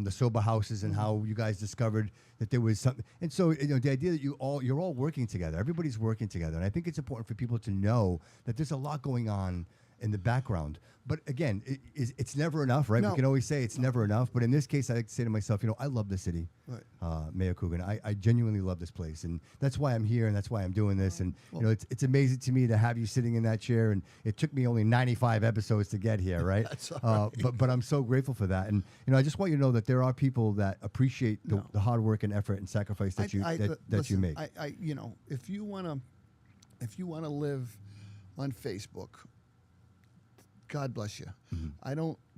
the sober houses and how you guys discovered that there was something. And so, the idea that you're all working together. Everybody's working together. And I think it's important for people to know that there's a lot going on in the background. But again, it's never enough, right? No. We can always say it's never enough. But in this case, I like to say to myself, I love the city, Right. Mayor Coogan. I genuinely love this place. And that's why I'm here, and that's why I'm doing this. And, it's amazing to me to have you sitting in that chair. And it took me only 95 episodes to get here, right? That's all right. But I'm so grateful for that. And, I just want you to know that there are people that appreciate the hard work and effort and sacrifice that you make. If you want to live on Facebook, God bless you.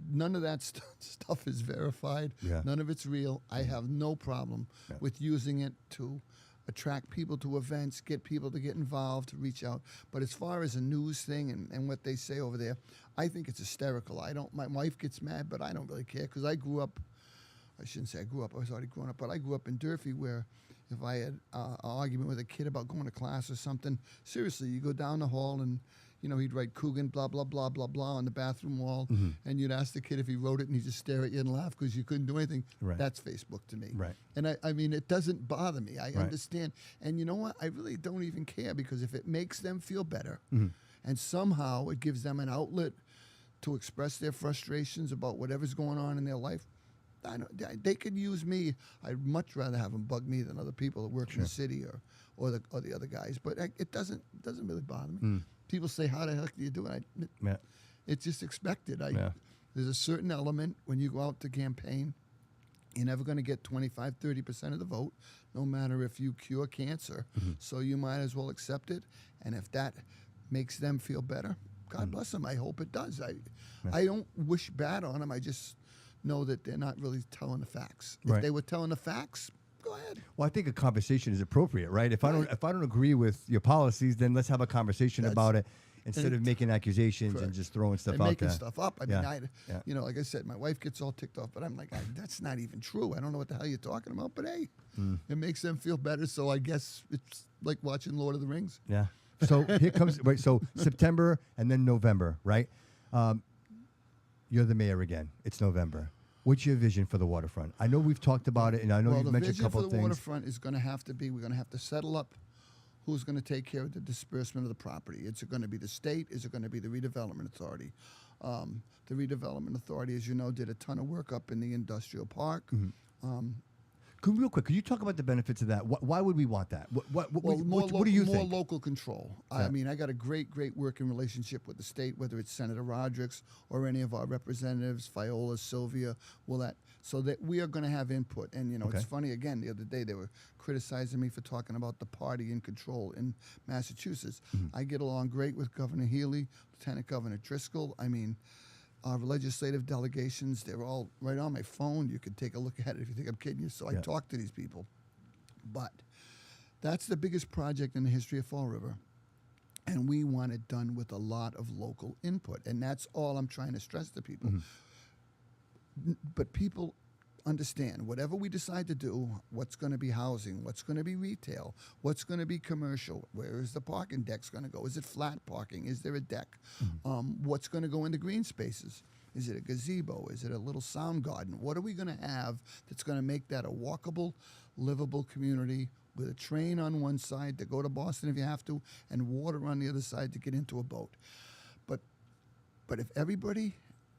None of that stuff is verified. Yeah. None of it's real. I have no problem with using it to attract people to events, get people to get involved, reach out. But as far as a news thing and what they say over there, I think it's hysterical. My wife gets mad, but I don't really care because I grew up, I shouldn't say I grew up, I was already grown up, but I grew up in Durfee where if I had an argument with a kid about going to class or something, seriously, you go down the hall and he'd write Coogan, blah, blah, blah, blah, blah on the bathroom wall. And you'd ask the kid if he wrote it, and he'd just stare at you and laugh because you couldn't do anything. Right. That's Facebook to me. Right. And I mean, it doesn't bother me. I understand. And you know what? I really don't even care because if it makes them feel better and somehow it gives them an outlet to express their frustrations about whatever's going on in their life, they could use me. I'd much rather have them bug me than other people that work in the city or the other guys. But it doesn't really bother me. People say, how the heck do you do it? It's just expected. There's a certain element when you go out to campaign, you're never going to get 25, 30% of the vote, no matter if you cure cancer. So you might as well accept it. And if that makes them feel better, God bless them. I hope it does. I don't wish bad on them. I just know that they're not really telling the facts. If they were telling the facts, go ahead. Well, I think a conversation is appropriate, right? If I don't agree with your policies, then let's have a conversation about it instead of making accusations and just throwing stuff out there. Making stuff up. I mean, like I said, my wife gets all ticked off, but I'm like, that's not even true. I don't know what the hell you're talking about, but hey, it makes them feel better. So I guess it's like watching Lord of the Rings. Yeah. So here comes so September and then November, right? You're the mayor again. It's November. What's your vision for the waterfront? I know we've talked about it, and I know you've mentioned a couple of things. The vision for the waterfront is going to have to be, we're going to have to settle up who's going to take care of the disbursement of the property. Is it going to be the state? Is it going to be the redevelopment authority? The redevelopment authority, as you know, did a ton of work up in the industrial park. Real quick, could you talk about the benefits of that? Why would we want that? What do you think? More local control. I mean, I got a great working relationship with the state, whether it's Senator Rodrigues or any of our representatives, Fiola, Sylvia, so that we are going to have input. And, it's funny, again, the other day they were criticizing me for talking about the party in control in Massachusetts. I get along great with Governor Healy, Lieutenant Governor Driscoll. I mean, our legislative delegations, they're all right on my phone. You can take a look at it if you think I'm kidding you. So I talk to these people. But that's the biggest project in the history of Fall River. And we want it done with a lot of local input. And that's all I'm trying to stress to people. But people understand, whatever we decide to do, what's going to be housing, what's going to be retail, what's going to be commercial, where is the parking decks going to go? Is it flat parking? Is there a deck? What's going to go into green spaces? Is it a gazebo? Is it a little sound garden? What are we going to have that's going to make that a walkable, livable community with a train on one side to go to Boston if you have to, and water on the other side to get into a boat. But if everybody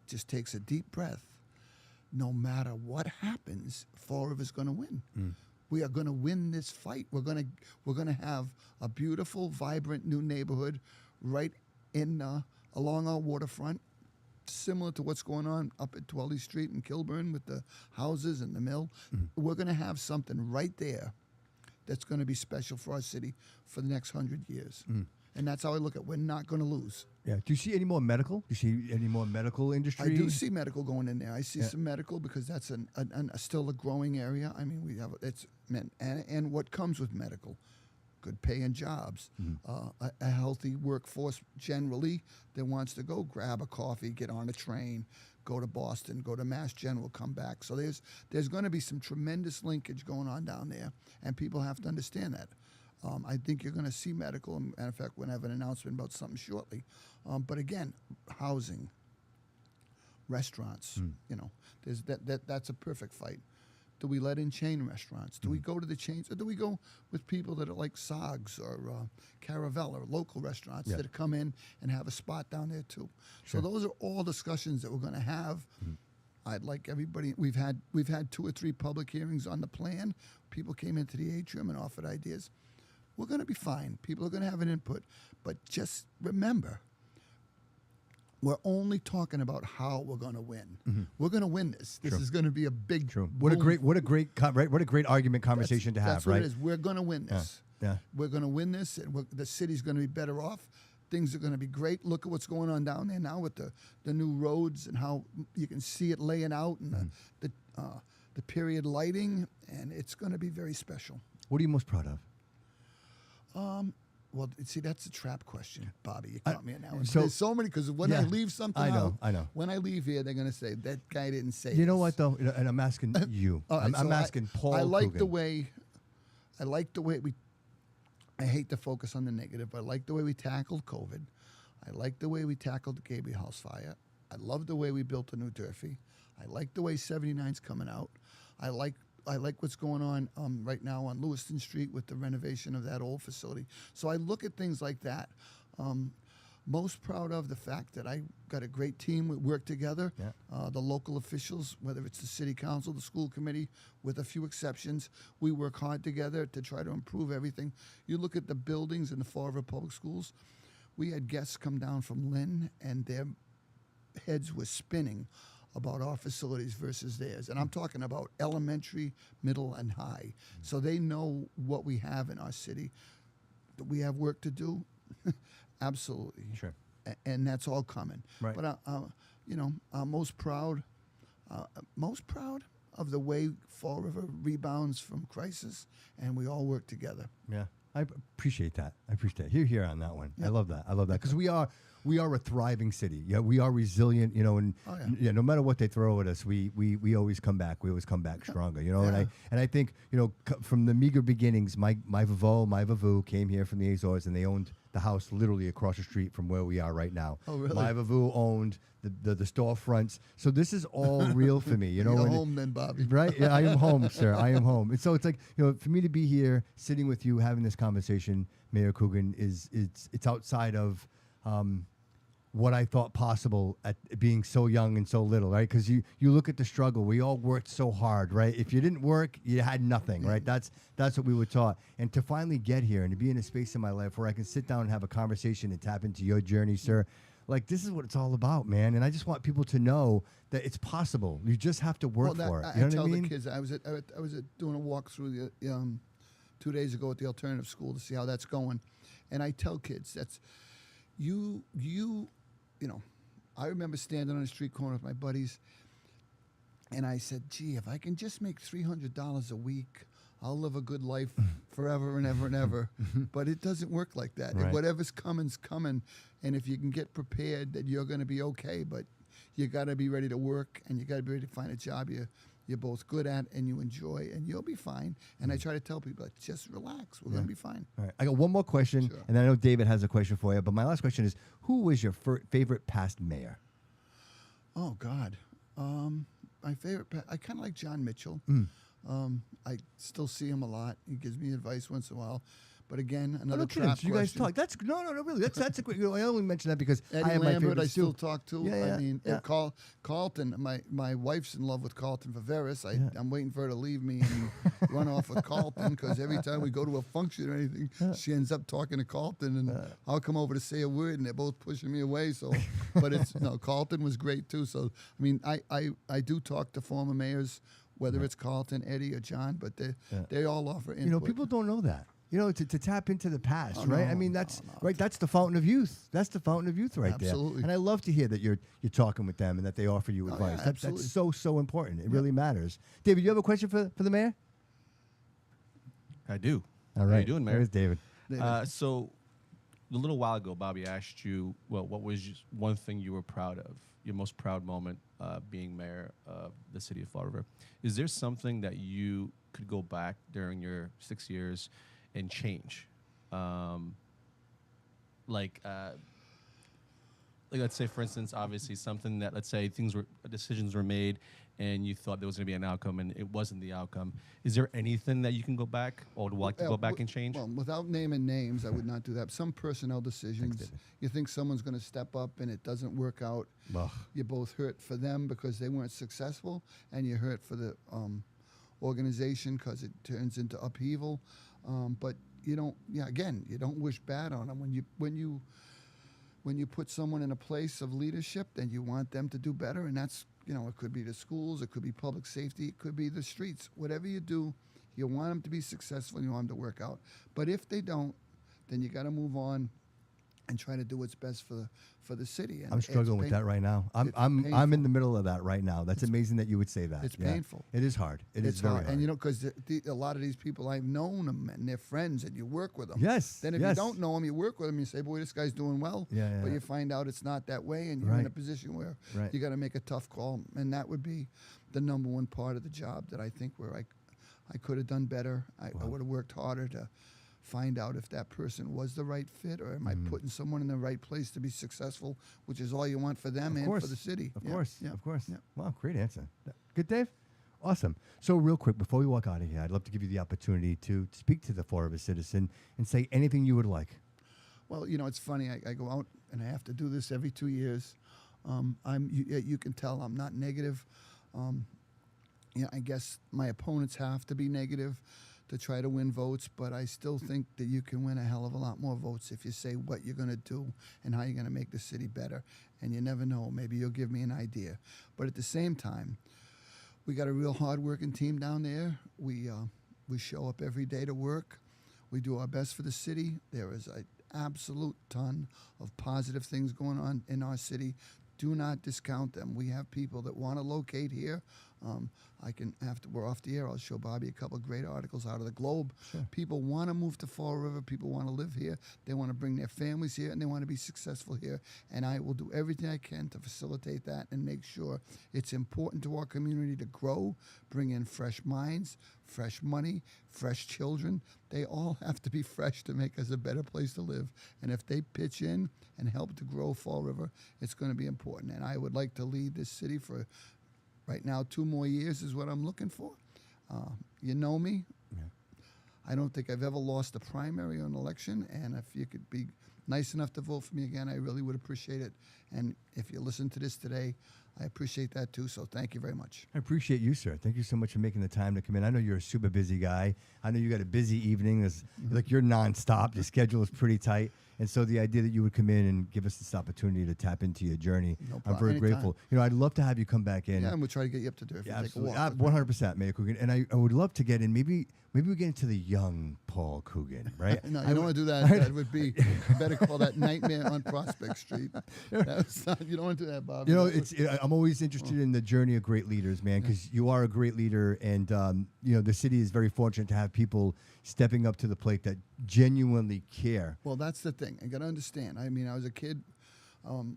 just takes a deep breath, no matter what happens, Fall River's going to win. We are going to win this fight. We're going to have a beautiful, vibrant new neighborhood right in along our waterfront, similar to what's going on up at Twelly Street in Kilburn with the houses and the mill. We're going to have something right there that's going to be special for our city for the next 100 years. And that's how I look at it. We're not going to lose. Yeah. Do you see any more medical? Do you see any more medical industry? I do see medical going in there. I see some medical because that's still a growing area. I mean, we have and what comes with medical, good paying jobs, a healthy workforce generally that wants to go grab a coffee, get on a train, go to Boston, go to Mass General, come back. So there's going to be some tremendous linkage going on down there, and people have to understand that. I think you're going to see medical. And in fact, we're going to have an announcement about something shortly. But again, housing, restaurants, there's that's a perfect fight. Do we let in chain restaurants? Do we go to the chains, or do we go with people that are like Sogs or Caravella, or local restaurants that come in and have a spot down there too? Sure. So those are all discussions that we're going to have. I'd like everybody. We've had 2 or 3 public hearings on the plan. People came into the atrium and offered ideas. We're going to be fine. People are going to have an input. But just remember, we're only talking about how we're going to win. We're going to win this. This is going to be a big. What a great argument conversation to have. That's right. What it is. We're going to win this. Yeah. We're going to win this, and the city's going to be better off. Things are going to be great. Look at what's going on down there now with the new roads and how you can see it laying out, and the period lighting, and it's going to be very special. What are you most proud of? Well, see, that's a trap question, Bobby. You caught me now. So- There's so many, because when I leave something out, I know. when I leave here, they're going to say, that guy didn't say You know this." what, though? And I'm asking you. All right, I'm so asking Paul I like Coogan. the way I hate to focus on the negative, but I like the way we tackled COVID. I like the way we tackled the Gabriel House fire. I love the way we built a new Durfee. I like the way 79's coming out. I like what's going on right now on Lewiston Street with the renovation of that old facility. So I look at things like that. Most proud of the fact that I got a great team. We work together. Yeah. The local officials, whether it's the city council, the school committee, with a few exceptions, we work hard together to try to improve everything. You look at the buildings in the Fall River Public Schools. We had guests come down from Lynn, and their heads were spinning about our facilities versus theirs. And I'm talking about elementary, middle, and high. So they know what we have in our city. Do we have work to do? Absolutely. Sure. And that's all coming. Right. But, I'm most proud of the way Fall River rebounds from crisis, and we all work together. Yeah. I appreciate that. Here on that one. I love that. Because we are a thriving city. Yeah, we are resilient. And no matter what they throw at us, we always come back. We always come back stronger. And I think from the meager beginnings, my Vavu came here from the Azores, and they owned the house literally across the street from where we are right now. Oh, really? My Vavu owned the storefronts. So this is all real for me. You're home then, Bobby. Right? Yeah, I am home, sir. I am home. And so it's like, for me to be here, sitting with you, having this conversation, Mayor Coogan, it's outside of what I thought possible at being so young and so little, right? Because you look at the struggle. We all worked so hard, right? If you didn't work, you had nothing, right? That's what we were taught. And to finally get here and to be in a space in my life where I can sit down and have a conversation and tap into your journey, sir, like, this is what it's all about, man. And I just want people to know that it's possible. You just have to work for it. You know what I mean? The kids, I was doing a walk through the 2 days ago at the alternative school to see how that's going, and I tell kids that's I remember standing on a street corner with my buddies, and I said, "Gee, if I can just make $300 a week, I'll live a good life forever and ever and ever." But it doesn't work like that. Right. Whatever's coming's coming, and if you can get prepared, that you're going to be okay. But you got to be ready to work, and you got to be ready to find a job you're both good at and you enjoy, and you'll be fine. And I try to tell people, just relax. We're going to be fine. All right. I got one more question, Sure. and I know David has a question for you. But my last question is, who was your favorite past mayor? Oh, God. My favorite, I kind of like John Mitchell. I still see him a lot. He gives me advice once in a while. But again, Oh, another no kidding. trap So you guys question. talk. That's no, really. That's a great. I only mention that because Eddie I have my Lambert, I favorites still too. talk to. Yeah, I mean, yeah. Carlton, my wife's in love with Carlton Viveris. Yeah. I'm waiting for her to leave me and run off with Carlton because every time we go to a function or anything, she ends up talking to Carlton, and I'll come over to say a word, and they're both pushing me away. So, but it's no, Carlton was great too. So, I mean, I do talk to former mayors, whether it's Carlton, Eddie, or John, but they all offer input. You know, people don't know that. You know, to tap into the past, Oh, right? I no, mean, that's no. right. That's the fountain of youth. That's the fountain of youth right Absolutely. there. And I love to hear that you're talking with them and that they offer you Oh, advice. yeah, That's absolutely. so important. It really matters. David, you have a question for the mayor? I do. All right. How you doing, Mayor? There's David. So, a little while ago, Bobby asked you, well, what was one thing you were proud of? Your most proud moment being mayor of the city of Fall River. Is there something that you could go back during your 6 years and change? Like let's say, for instance, obviously something that, let's say decisions were made and you thought there was going to be an outcome and it wasn't the outcome. Is there anything that you can go back or would like to go back and change? Well, without naming names, I would not do that. Some personnel decisions, you think someone's going to step up and it doesn't work out. Ugh. You're both hurt for them because they weren't successful, and you're hurt for the organization because it turns into upheaval. But you don't. Yeah, again, you don't wish bad on them. When you put someone in a place of leadership, then you want them to do better, and that's, you know, it could be the schools, it could be public safety, it could be the streets. Whatever you do, you want them to be successful, and you want them to work out. But if they don't, then you got to move on and try to do what's best for the city. And I'm struggling with that right now. I'm painful. in the middle of that right now. That's amazing that you would say that. It's Yeah. painful. It is hard. It's very hard. And you know, because a lot of these people, I've known them and they're friends, and you work with them. Yes, Then if yes. you don't know them, you work with them. You say, "Boy, this guy's doing well." Yeah. But you find out it's not that way, and you're in Right. a position where Right. you got to make a tough call, and that would be the number one part of the job that I think where I could have done better. I would have worked harder to find out if that person was the right fit, or am I putting someone in the right place to be successful, which is all you want for them Of and course. for the city. Of Yeah, course. yeah, Of course. yeah. Wow, great answer. Good, Dave? Awesome. So real quick, before we walk out of here, I'd love to give you the opportunity to speak to the Fall River citizen and say anything you would like. Well, you know, it's funny. I go out and I have to do this every 2 years. You can tell I'm not negative. You know, I guess my opponents have to be negative to try to win votes, but I still think that you can win a hell of a lot more votes if you say what you're going to do and how you're going to make the city better. And you never know. Maybe you'll give me an idea. But at the same time, we got a real hard-working team down there. We show up every day to work. We do our best for the city. There is an absolute ton of positive things going on in our city. Do not discount them. We have people that want to locate here. After we're off the air, I'll show Bobby a couple of great articles out of the Globe. Sure. People want to move to Fall River. People want to live here. They want to bring their families here, and they want to be successful here. And I will do everything I can to facilitate that and make sure it's important to our community to grow, bring in fresh minds, fresh money, fresh children. They all have to be fresh to make us a better place to live. And if they pitch in and help to grow Fall River, it's going to be important. And I would like to lead this city for right now 2 more years is what I'm looking for. You know me. Yeah. I don't think I've ever lost a primary or an election. And if you could be nice enough to vote for me again, I really would appreciate it. And if you listen to this today, I appreciate that too. So thank you very much. I appreciate you, sir. Thank you so much for making the time to come in. I know you're a super busy guy. I know you got a busy evening. Like you're nonstop. Your schedule is pretty tight. And so the idea that you would come in and give us this opportunity to tap into your journey, No I'm problem. very Anytime. grateful. You know, I'd love to have you come back in. Yeah, and we'll try to get you up to do it if Yeah, you take a absolutely. walk. 100%, Mayor Coogan. And I would love to get in. Maybe we get into the young Paul Coogan, right? No, you don't want to do that. That would be, you better call that Nightmare on Prospect Street. That's not, you don't want to do that, Bob. You know, I'm always interested in the journey of great leaders, man, because you are a great leader, and you know the city is very fortunate to have people stepping up to the plate that genuinely care. Well, that's the thing. I got to understand. I mean, I was a kid.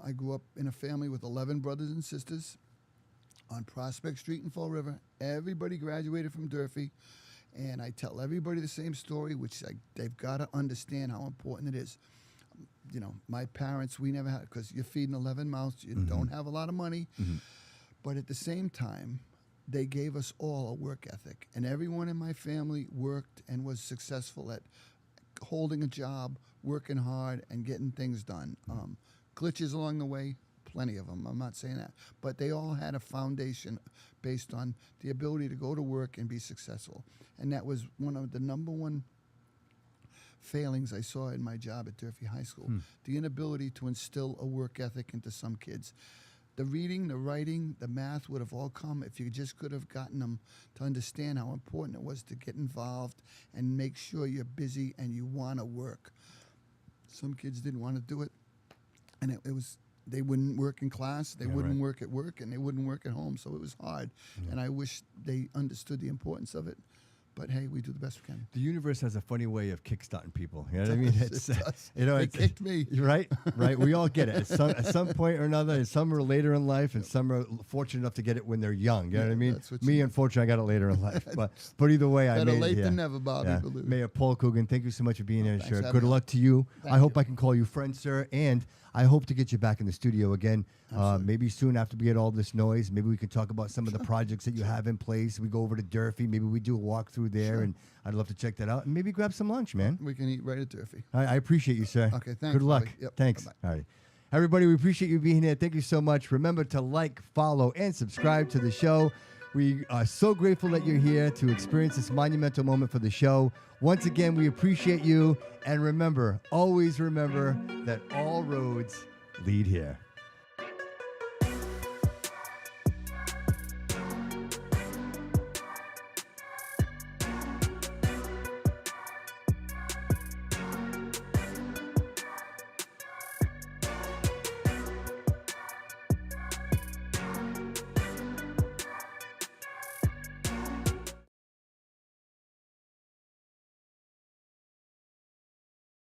I grew up in a family with 11 brothers and sisters on Prospect Street in Fall River. Everybody graduated from Durfee, and I tell everybody the same story, which they've got to understand how important it is. You know, my parents, we never had, because you're feeding 11 mouths, you don't have a lot of money. But at the same time, they gave us all a work ethic. And everyone in my family worked and was successful at holding a job, working hard, and getting things done. Glitches along the way, plenty of them. I'm not saying that. But they all had a foundation based on the ability to go to work and be successful. And that was one of the number one failings I saw in my job at Durfee High School. The inability to instill a work ethic into some kids. The reading, the writing, the math would have all come if you just could have gotten them to understand how important it was to get involved and make sure you're busy and you want to work. Some kids didn't want to do it, and it was they wouldn't work in class, they wouldn't work at work, and they wouldn't work at home, so it was hard. And I wish they understood the importance of it. But hey, we do the best we can. The universe has a funny way of kickstarting people. You know what I mean? It's It does. you know, It kicked me. Right, right. We all get it at some point or another. And some are later in life, and some are fortunate enough to get it when they're young. You know what I mean? That's what Me, unfortunately, I got it later in life. But either way, I Better made late it. than never, Bobby. Yeah. Believe it. Mayor Paul Coogan, thank you so much for being here, thanks sir. for having Good me. luck to you. Thank I hope you. I can call you friend, sir, and I hope to get you back in the studio again. Maybe soon after we get all this noise. Maybe we can talk about some of the projects that you have in place. We go over to Durfee. Maybe we do a walkthrough there, and I'd love to check that out. And maybe grab some lunch, man. We can eat right at Durfee. I appreciate you, sir. Okay, thanks, Good luck. Bobby. Yep, Thanks. bye-bye. All right. Everybody, we appreciate you being here. Thank you so much. Remember to like, follow, and subscribe to the show. We are so grateful that you're here to experience this monumental moment for the show. Once again, we appreciate you. And remember, always remember that all roads lead here.